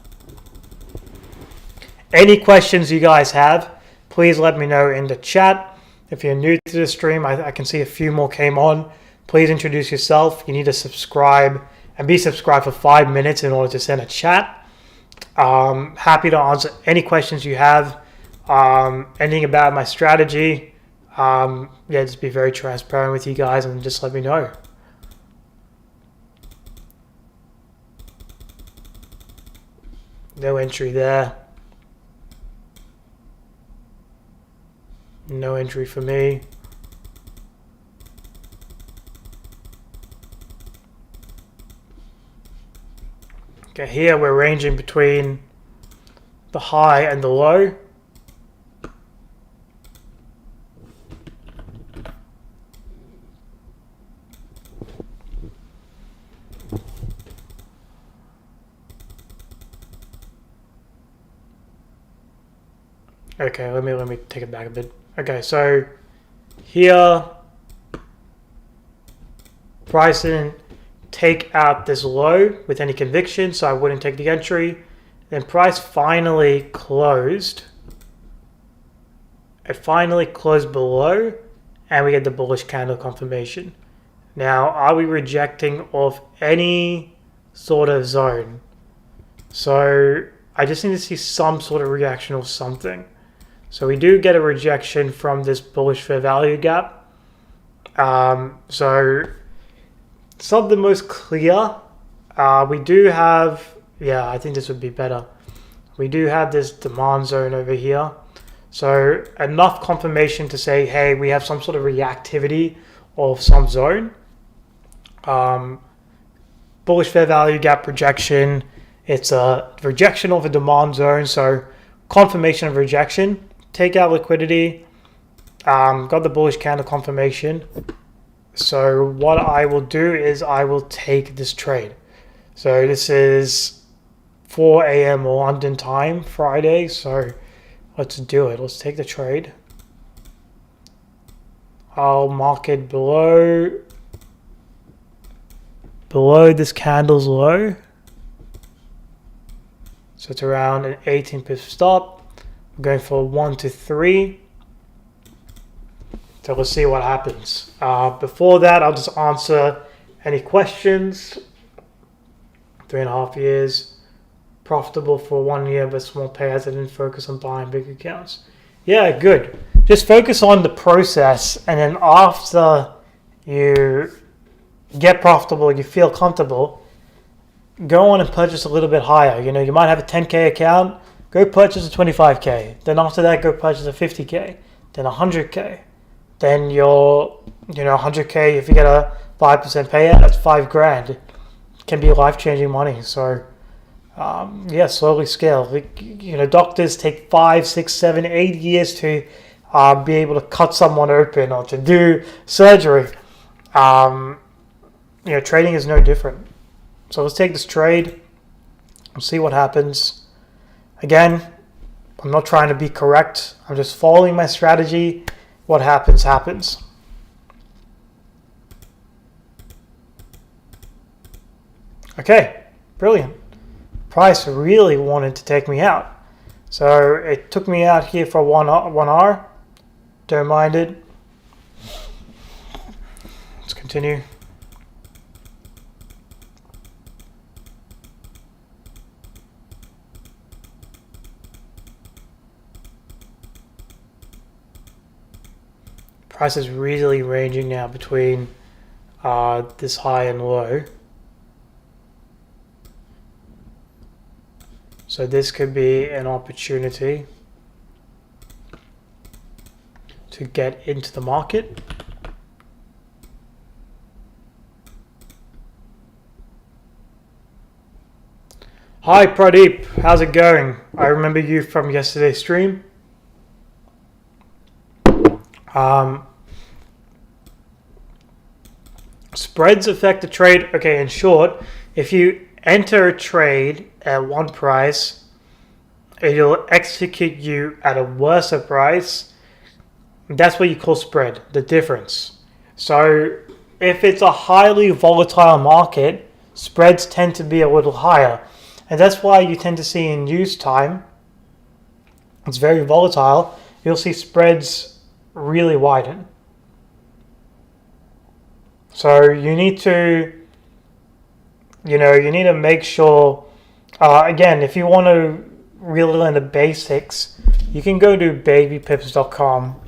Any questions you guys have, please let me know in the chat. If you're new to the stream, I can see a few more came on. Please introduce yourself. You need to subscribe and be subscribed for 5 minutes in order to send a chat. Happy to answer any questions you have. Anything about my strategy. Yeah, just be very transparent with you guys and just let me know. No entry there. No entry for me. Okay, here we're ranging between the high and the low. Okay, let me take it back a bit. Okay, so here price didn't take out this low with any conviction, so I wouldn't take the entry. Then price finally closed. It finally closed below, and we get the bullish candle confirmation. Now, are we rejecting off any sort of zone? So I just need to see some sort of reaction or something. So we do get a rejection from this bullish fair value gap. So it's not the most clear. We do have, yeah, I think this would be better. We do have this demand zone over here. So enough confirmation to say, hey, we have some sort of reactivity of some zone. Bullish fair value gap rejection. It's a rejection of a demand zone. So confirmation of rejection. Take out liquidity. Got the bullish candle confirmation. So what I will do is I will take this trade. So this is 4 a.m. London time, Friday. So let's do it. Let's take the trade. I'll mark it below this candle's low. So it's around an 18 pip stop. I'm going for 1 to 3. So let's see what happens. Before that, I'll just answer any questions. 3.5 years. Profitable for 1 year, but small payouts. I didn't focus on buying big accounts. Yeah, good. Just focus on the process, and then after you get profitable, you feel comfortable, go on and purchase a little bit higher. You know, you might have a 10K account, go purchase a 25K. Then after that, go purchase a 50K, then 100K. Then you're, 100K, if you get a 5% payout, that's $5,000. It can be life-changing money. So, yeah, slowly scale. Doctors take 5, 6, 7, 8 years to be able to cut someone open or to do surgery. Trading is no different. So let's take this trade and see what happens. Again, I'm not trying to be correct. I'm just following my strategy. What happens, happens. Okay, brilliant. Price really wanted to take me out. So it took me out here for 1 hour. Don't mind it. Let's continue. Price is really ranging now between this high and low. So this could be an opportunity to get into the market. Hi Pradeep, how's it going? I remember you from yesterday's stream. Spreads affect the trade. Okay, in short, if you enter a trade at one price, it'll execute you at a worse price. That's what you call spread, the difference. So if it's a highly volatile market, spreads tend to be a little higher. And that's why you tend to see in news time, it's very volatile, you'll see spreads really widen. So you need to, you need to make sure, again, if you want to really learn the basics, you can go to babypips.com.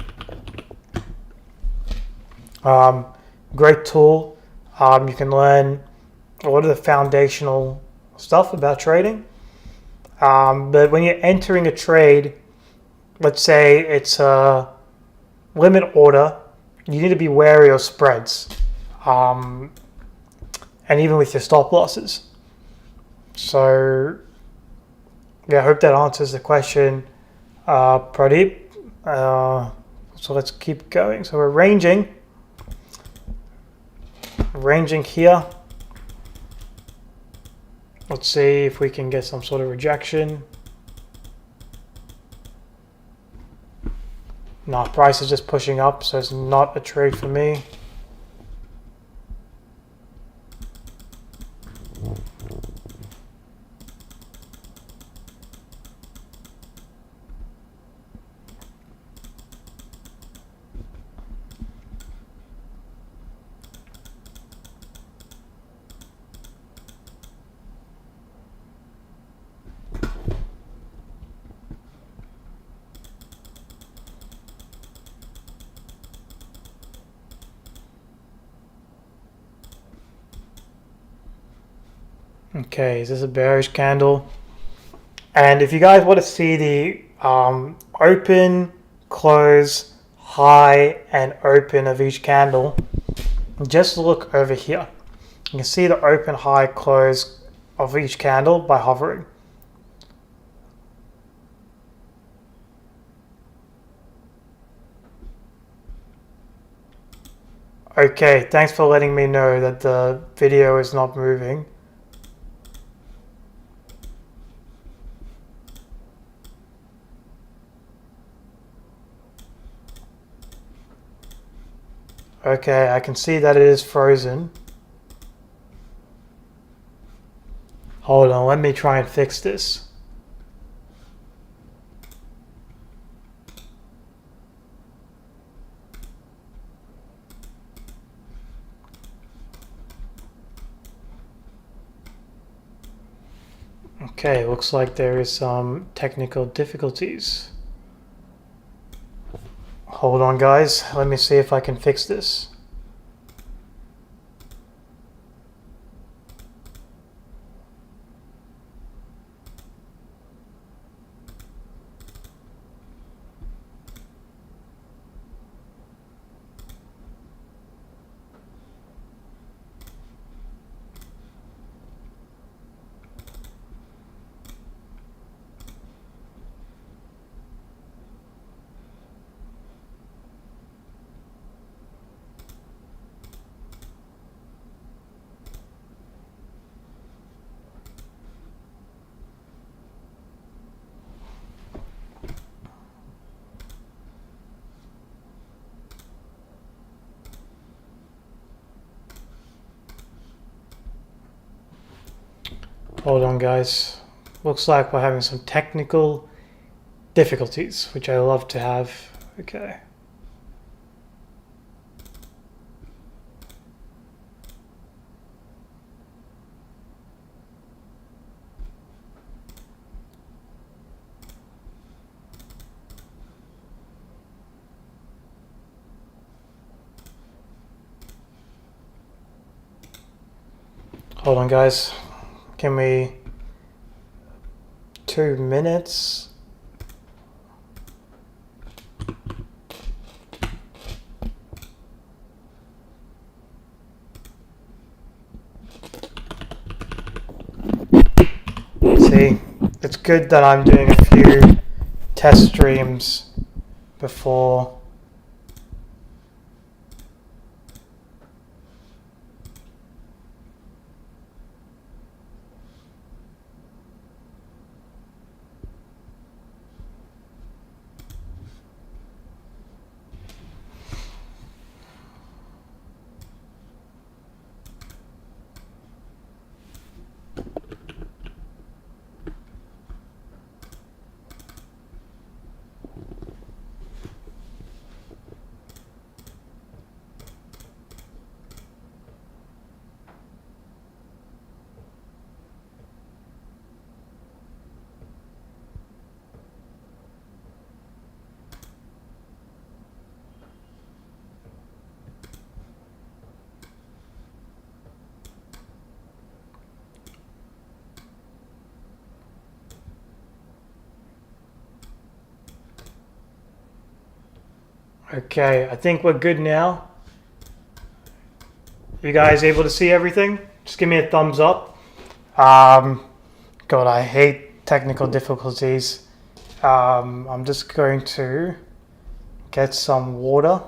Great tool. You can learn a lot of the foundational stuff about trading. But when you're entering a trade, let's say it's a limit order, you need to be wary of spreads. And even with your stop losses. So, yeah, I hope that answers the question, Pradeep. So let's keep going. So we're ranging here. Let's see if we can get some sort of rejection. No, price is just pushing up, so it's not a trade for me. Okay, is this a bearish candle? And if you guys want to see the open, close, high, and open of each candle, just look over here. You can see the open, high, close of each candle by hovering. Okay, thanks for letting me know that the video is not moving. Okay, I can see that it is frozen. Hold on, let me try and fix this. Okay, looks like there is some technical difficulties. Hold on, guys. Let me see if I can fix this. Hold on, guys. Looks like we're having some technical difficulties, which I love to have. Okay. Hold on, guys. Can we 2 minutes? See, it's good that I'm doing a few test streams before. Okay, I think we're good now. You guys able to see everything? Just give me a thumbs up. God, I hate technical difficulties. I'm just going to get some water.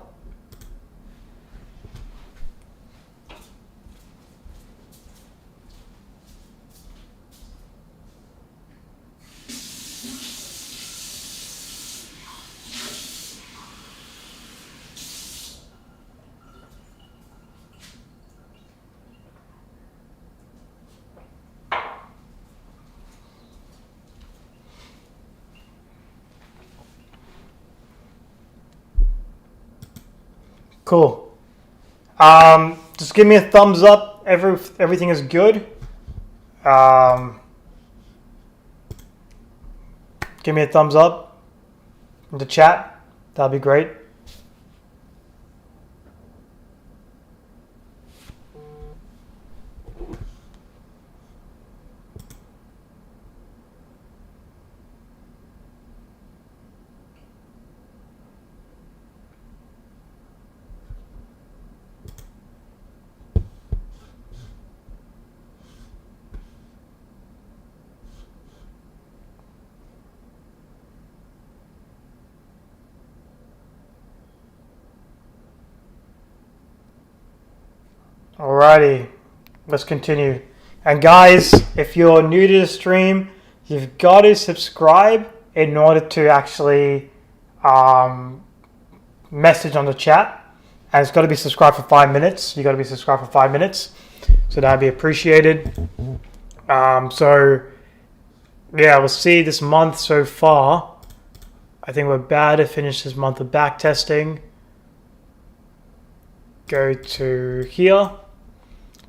Cool. Just give me a thumbs up. Everything is good. Give me a thumbs up in the chat. That'll be great. Alrighty, let's continue. And guys, if you're new to the stream, you've got to subscribe in order to actually message on the chat. And it's got to be subscribed for 5 minutes. You got to be subscribed for 5 minutes. So that'd be appreciated. So yeah, we'll see this month so far. I think we're about to finish this month of backtesting. Go to here.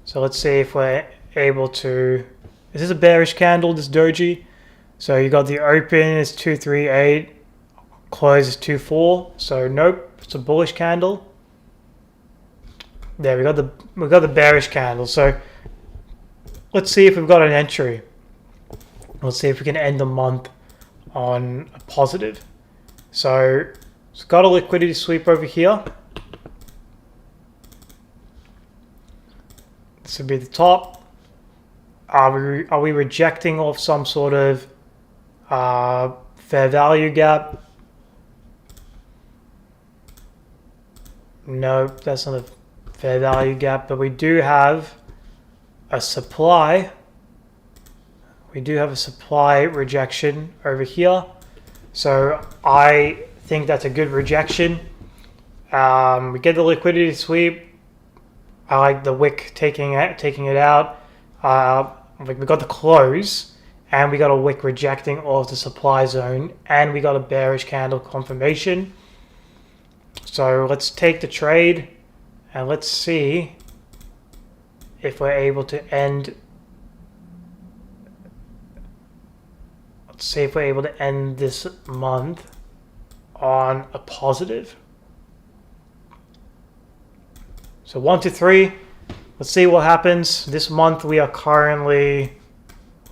So let's see if we're able to... Is this a bearish candle, this doji? So you got the open is 238, close is 24. So nope, it's a bullish candle. There we got the bearish candle. So let's see if we've got an entry. Let's see if we can end the month on a positive. So it's got a liquidity sweep over here. This would be the top. Are we rejecting off some sort of fair value gap? No, that's not a fair value gap, but we do have a supply. We do have a supply rejection over here. So I think that's a good rejection. We get the liquidity sweep. I like the wick taking it out. We got the close, and we got a wick rejecting off the supply zone, and we got a bearish candle confirmation. So let's take the trade, and let's see if we're able to end. Let's see if we're able to end this month on a positive. So 1 to 3. Let's see what happens. This month we are currently,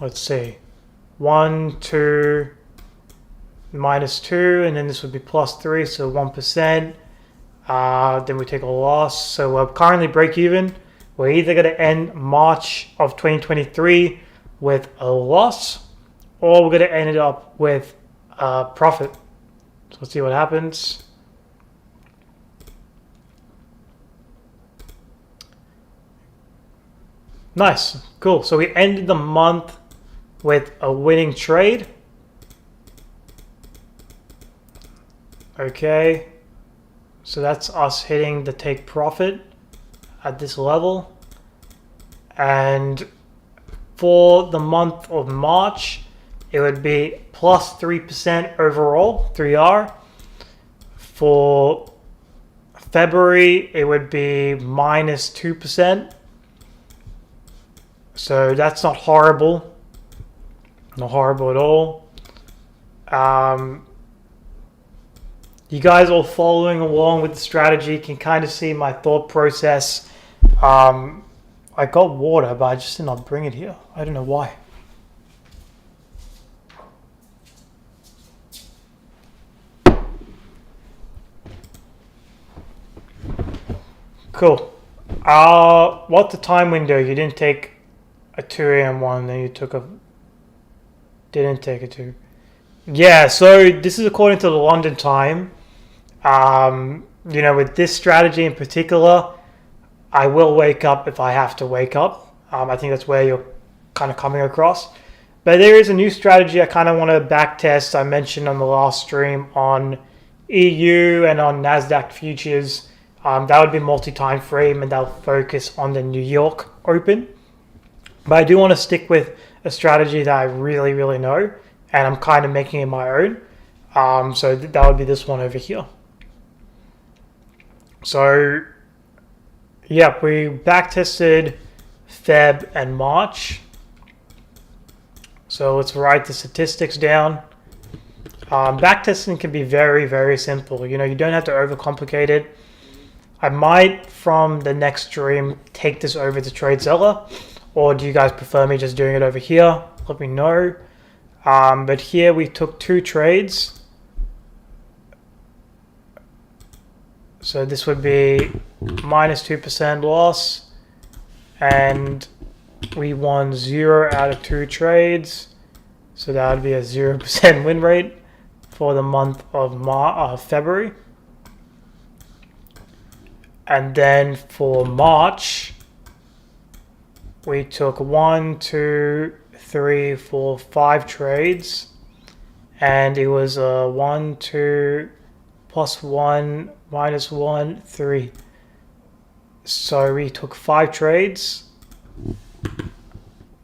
let's see, 1, 2, -2, and then this would be +3, so 1%. Then we take a loss. So we're currently break even. We're either going to end March of 2023 with a loss, or we're going to end it up with a profit. So let's see what happens. Nice, cool. So we ended the month with a winning trade. Okay, so that's us hitting the take profit at this level. And for the month of March, it would be +3% overall, 3R. For February, it would be -2%. So that's not horrible. Not horrible at all. You guys all following along with the strategy can kind of see my thought process. I got water, but I just did not bring it here. I don't know why. Cool. What's the time window? You didn't take a 2 a.m. one, then you took a... Didn't take a 2. Yeah, so this is according to the London time. You know, with this strategy in particular, I will wake up if I have to wake up. I think that's where you're kind of coming across. But there is a new strategy I kind of want to back test. I mentioned on the last stream on EU and on NASDAQ futures. That would be multi-time frame, and that'll focus on the New York Open. But I do want to stick with a strategy that I really, really know, and I'm kind of making it my own. So that would be this one over here. So, yeah, we back tested Feb and March. So let's write the statistics down. Backtesting can be very, very simple. You know, you don't have to overcomplicate it. I might, from the next stream, take this over to TradeZella, or do you guys prefer me just doing it over here? Let me know. But here we took 2 trades. So this would be minus 2% loss, and we won 0 out of 2 trades. So that would be a 0% win rate for the month of February. And then for March, we took 1, 2, 3, 4, 5 trades, and it was a 1, 2, plus 1, minus 1, 3. So we took 5 trades.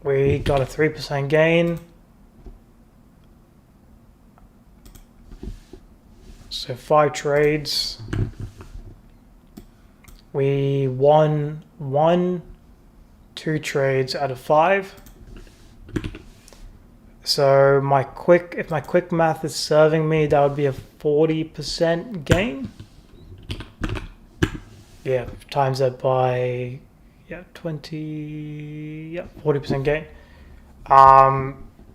We got a 3% gain. So 5 trades. We won 1, 2 trades out of 5. So if my quick math is serving me, that would be a 40% gain. Yeah, times that by 40% gain.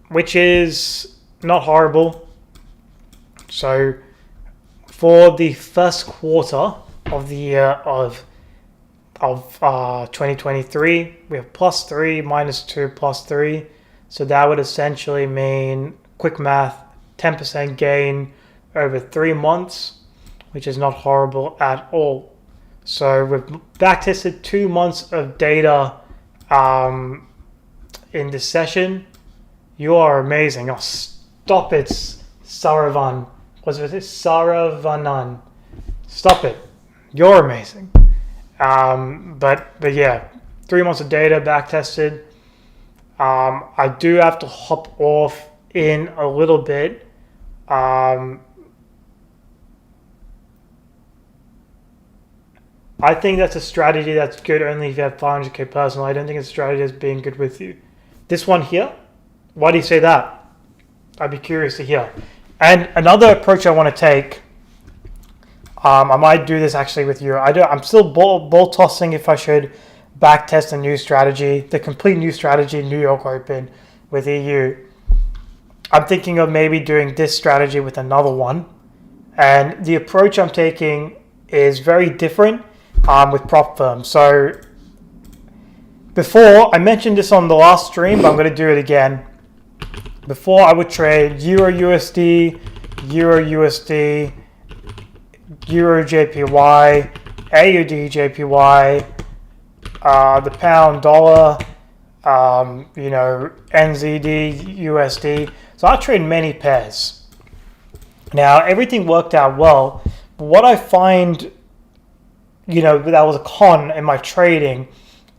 Which is not horrible. So for the first quarter of the year of 2023, we have plus 3, minus 2, plus 3. So that would essentially mean, quick math, 10% gain over 3 months, which is not horrible at all. So we've backtested 2 months of data in this session. You are amazing. Oh, stop it, Saravanan. Was it Saravanan? Stop it. You're amazing. But yeah, 3 months of data backtested. I do have to hop off in a little bit. I think that's a strategy that's good only if you have 500k personal. I don't think it's a strategy that's being good with you. This one here, why do you say that? I'd be curious to hear. And another approach I want to take, I might do this actually with you. I'm still ball tossing if I should backtest a new strategy, the complete new strategy, New York Open with EU. I'm thinking of maybe doing this strategy with another one. And the approach I'm taking is very different with prop firms. So before, I mentioned this on the last stream, but I'm going to do it again. Before, I would trade Euro USD, Euro USD, Euro JPY, AUD JPY, the pound dollar, NZD USD. So I trade many pairs. Now, everything worked out well, but what I find, that was a con in my trading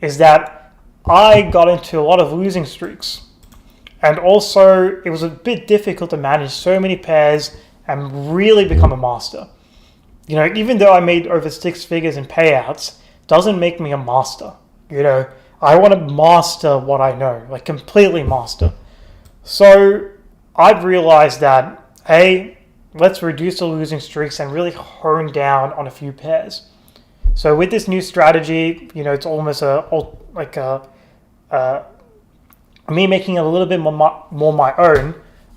is that I got into a lot of losing streaks. And also, it was a bit difficult to manage so many pairs and really become a master. Even though I made over 6 figures in payouts, doesn't make me a master. I want to master what I know, like completely master. So I've realized that, hey, let's reduce the losing streaks and really hone down on a few pairs. So with this new strategy, it's almost me making it a little bit more my own.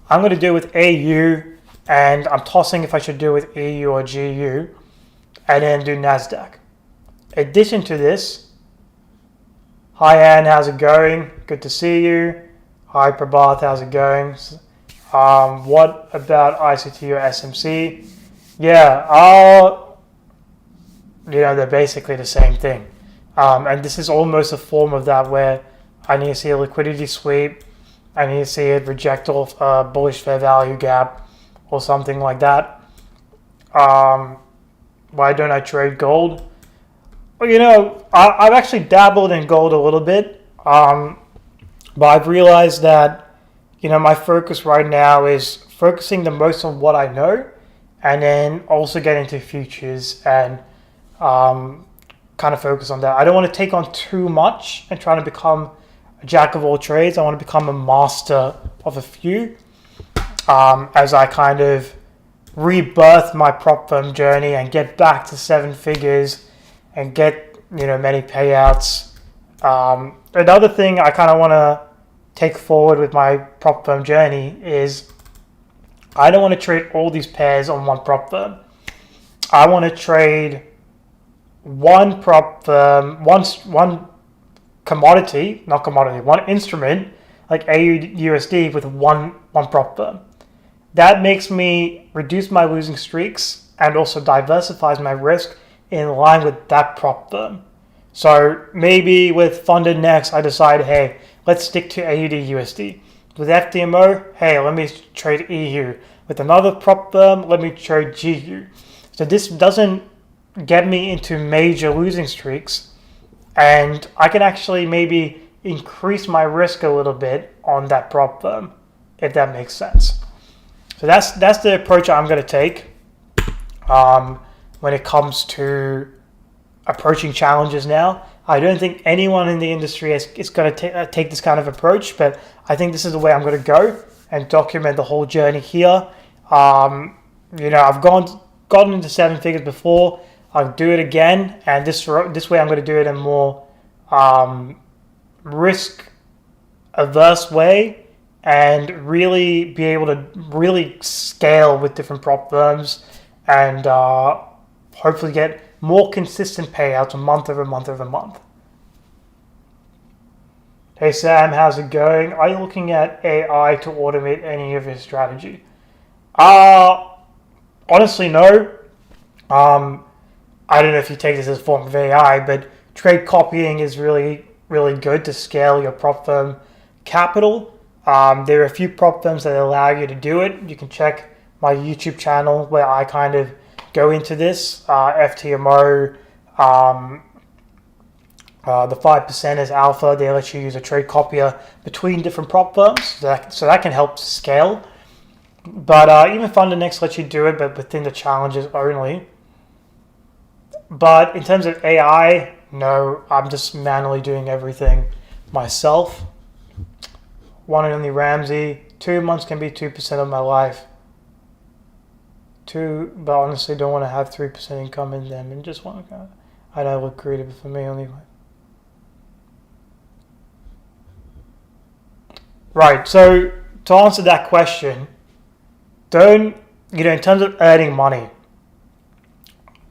I'm going to do it with AU, and I'm tossing if I should do it with EU or GU, and then do NASDAQ. addition to this, hi Anne, how's it going? Good to see you. Hi Prabhath, how's it going? What about ICT or SMC? Yeah, they're basically the same thing. And this is almost a form of that where I need to see a liquidity sweep, I need to see it reject off a bullish fair value gap or something like that. Why don't I trade gold? Well, I've actually dabbled in gold a little bit, but I've realized that, my focus right now is focusing the most on what I know, and then also get into futures and kind of focus on that. I don't want to take on too much and try to become a jack of all trades. I want to become a master of a few as I kind of rebirth my prop firm journey and get back to 7 figures and get many payouts. Another thing I kind of want to take forward with my prop firm journey is I don't want to trade all these pairs on one prop firm. I want to trade one prop firm, one commodity, not commodity, one instrument like AUD/USD with one prop firm. That makes me reduce my losing streaks and also diversifies my risk in line with that prop firm. So maybe with Funded Next, I decide, hey, let's stick to AUD/USD. With FDMO, hey, let me trade EU. With another prop firm, let me trade GU. So this doesn't get me into major losing streaks, and I can actually maybe increase my risk a little bit on that prop firm, if that makes sense. So that's the approach I'm going to take when it comes to approaching challenges now. I don't think anyone in the industry is going to take this kind of approach, but I think this is the way I'm going to go and document the whole journey here. I've gotten into 7 figures before. I'll do it again, and this way I'm going to do it in a more risk-averse way and really be able to really scale with different prop firms and hopefully get more consistent payouts month over month over month. Hey Sam, how's it going? Are you looking at AI to automate any of your strategy? Honestly, no. I don't know if you take this as a form of AI, but trade copying is really, really good to scale your prop firm capital. There are a few prop firms that allow you to do it. You can check my YouTube channel where I kind of go into this. FTMO, the 5% is alpha. They let you use a trade copier between different prop firms, so that can help scale. But even Funded Next lets you do it, but within the challenges only. But in terms of AI, no, I'm just manually doing everything myself. One and only Ramsey, 2 months can be 2% of my life. But honestly don't want to have 3% income in them and just want to, I don't look creative for me anyway. Right, so to answer that question, in terms of earning money,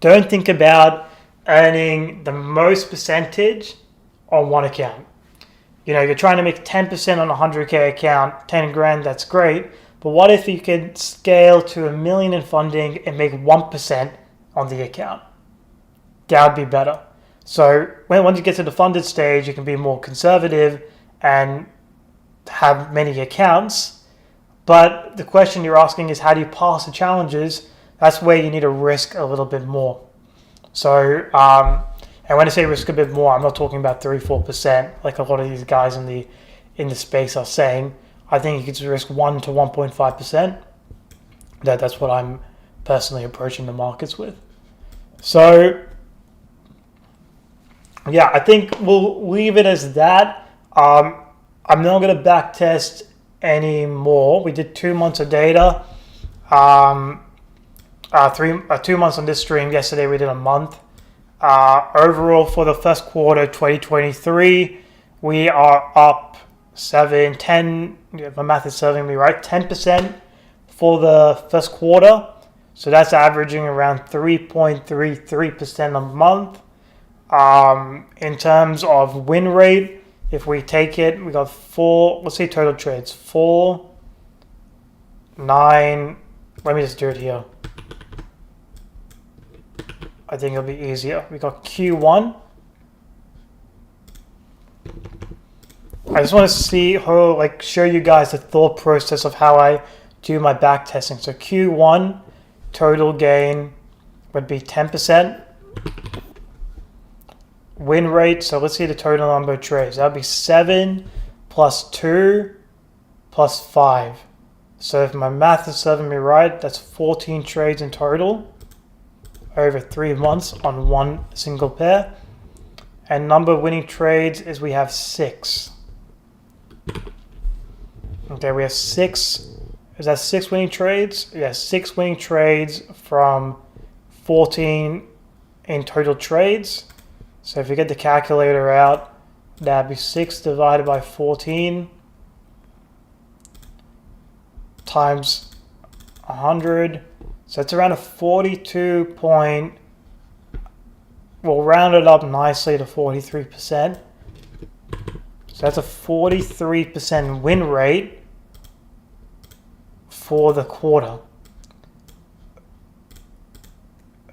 don't think about earning the most percentage on one account. You're trying to make 10% on a 100K account, 10 grand, that's great. But what if you could scale to $1 million in funding and make 1% on the account? That would be better. So once you get to the funded stage, you can be more conservative and have many accounts. But the question you're asking is, how do you pass the challenges? That's where you need to risk a little bit more. So, and when I say risk a bit more, I'm not talking about 3-4% like a lot of these guys in the space are saying. I think you could risk 1 to 1.5%. That's what I'm personally approaching the markets with. So, yeah, I think we'll leave it as that. I'm not going to backtest anymore. We did 2 months of data. 2 months on this stream. Yesterday we did a month. Overall for the first quarter 2023, we are up 10, my math is serving me right, 10% for the first quarter. So that's averaging around 3.33% a month. In terms of win rate, if we take it, we got 4, let's see total trades, 4, 9, let me just do it here. I think it'll be easier. We got Q1. I just want to see how, like, show you guys the thought process of how I do my back testing. So Q1 total gain would be 10%. Win rate, so let's see the total number of trades. That would be 7 plus 2 plus 5. So if my math is serving me right, that's 14 trades in total over 3 months on one single pair. And number of winning trades is we have 6. Okay, we have 6. Is that 6 winning trades? Yeah, 6 winning trades from 14 in total trades. So if you get the calculator out, that'd be 6 divided by 14 times 100. So it's around a 42 point, we'll round it up nicely to 43%. So that's a 43% win rate for the quarter.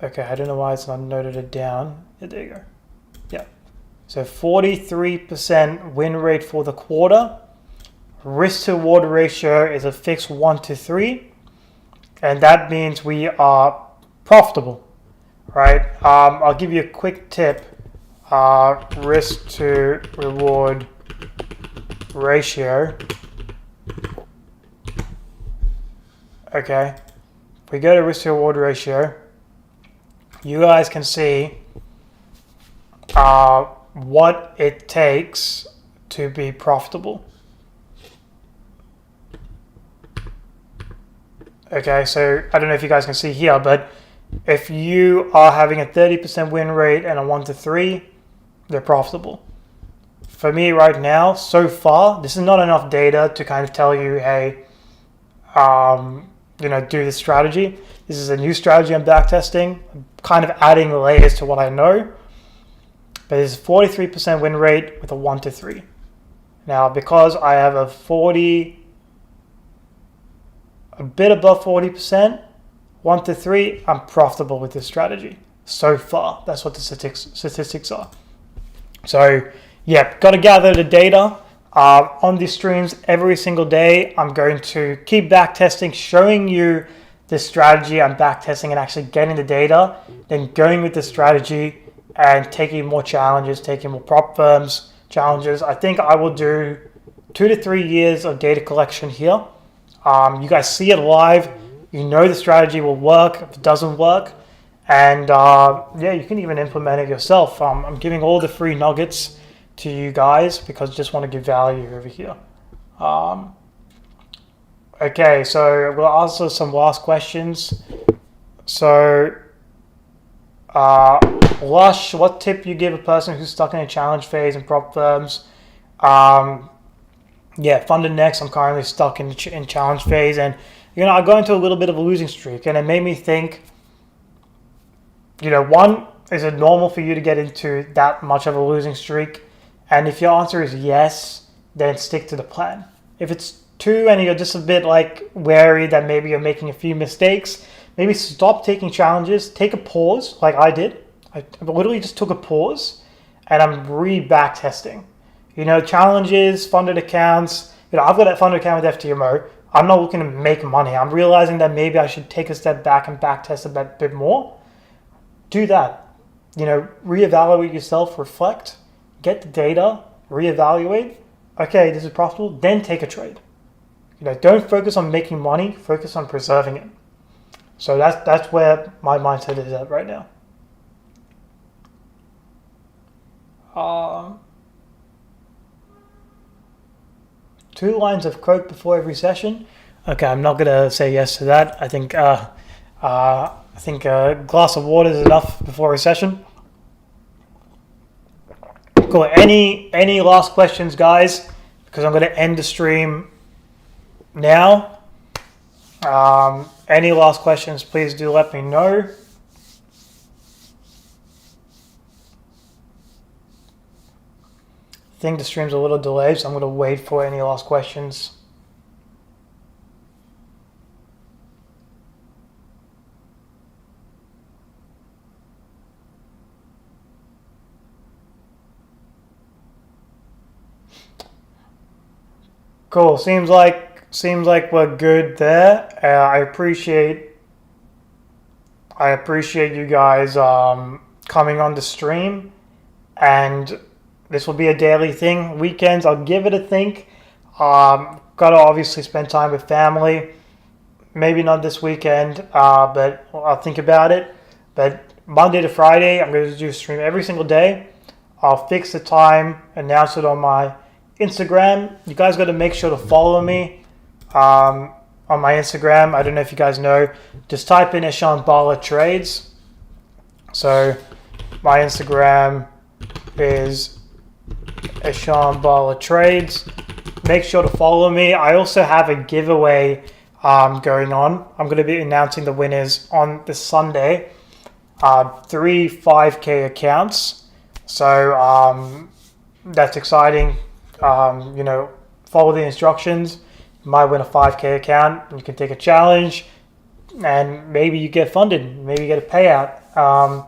Okay, I don't know why it's not noted it down. Yeah, there you go. Yeah. So 43% win rate for the quarter. Risk to reward ratio is a fixed 1-3. And that means we are profitable, right? I'll give you a quick tip. Risk to reward ratio. Okay. If we go to risk to reward ratio, you guys can see what it takes to be profitable. Okay, so I don't know if you guys can see here, but if you are having a 30% win rate and a 1-3, they're profitable. For me right now, so far, this is not enough data to kind of tell you, hey, do this strategy. This is a new strategy I'm backtesting, kind of adding layers to what I know. But it's 43% win rate with a 1-3. Now, because I have a bit above 40%, 1-3, I'm profitable with this strategy. So far, that's what the statistics are. So, yeah, got to gather the data. On these streams every single day, I'm going to keep backtesting, showing you the strategy I'm backtesting and actually getting the data, then going with the strategy and taking more challenges, taking more prop firms challenges. I think I will do 2 to 3 years of data collection here. You guys see it live. You know the strategy will work if it doesn't work. And yeah, you can even implement it yourself. I'm giving all the free nuggets to you guys because I just want to give value over here. Okay, so we'll answer some last questions. So, Lush, what tip you give a person who's stuck in a challenge phase in prop firms? Yeah, funded next. I'm currently stuck in challenge phase, and I go into a little bit of a losing streak, and it made me think. One, is it normal for you to get into that much of a losing streak? And if your answer is yes, then stick to the plan. If it's 2 and you're just a bit wary that maybe you're making a few mistakes, maybe stop taking challenges, take a pause like I did. I literally just took a pause and I'm back testing. Challenges, funded accounts. I've got that funded account with FTMO. I'm not looking to make money. I'm realizing that maybe I should take a step back and back test a bit more. Do that. Reevaluate yourself, reflect, get the data, reevaluate. Okay, this is profitable. Then take a trade. Don't focus on making money. Focus on preserving it. So that's where my mindset is at right now. 2 lines of quote before every session. Okay, I'm not gonna say yes to that. I think a glass of water is enough before a session. Cool. Any last questions, guys? Because I'm gonna end the stream now. Any last questions? Please do let me know. think the stream's a little delayed, so I'm going to wait for any last questions. Cool. Seems like we're good there. I appreciate you guys coming on the stream, and this will be a daily thing. Weekends, I'll give it a think. Gotta obviously spend time with family. Maybe not this weekend, but I'll think about it. But Monday to Friday, I'm going to do a stream every single day. I'll fix the time, announce it on my Instagram. You guys got to make sure to follow me on my Instagram. I don't know if you guys know. Just type in ESHANBALA Trades. So my Instagram is ESHANBALA Trades. Make sure to follow me. I also have a giveaway going on. I'm going to be announcing the winners on this Sunday. 3 5K accounts. So that's exciting. Follow the instructions. You might win a 5K account. You can take a challenge, and maybe you get funded. Maybe you get a payout.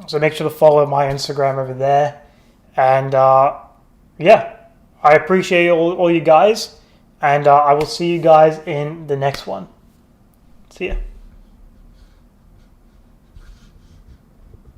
So make sure to follow my Instagram over there. And yeah, I appreciate all you guys, and I will see you guys in the next one. See ya.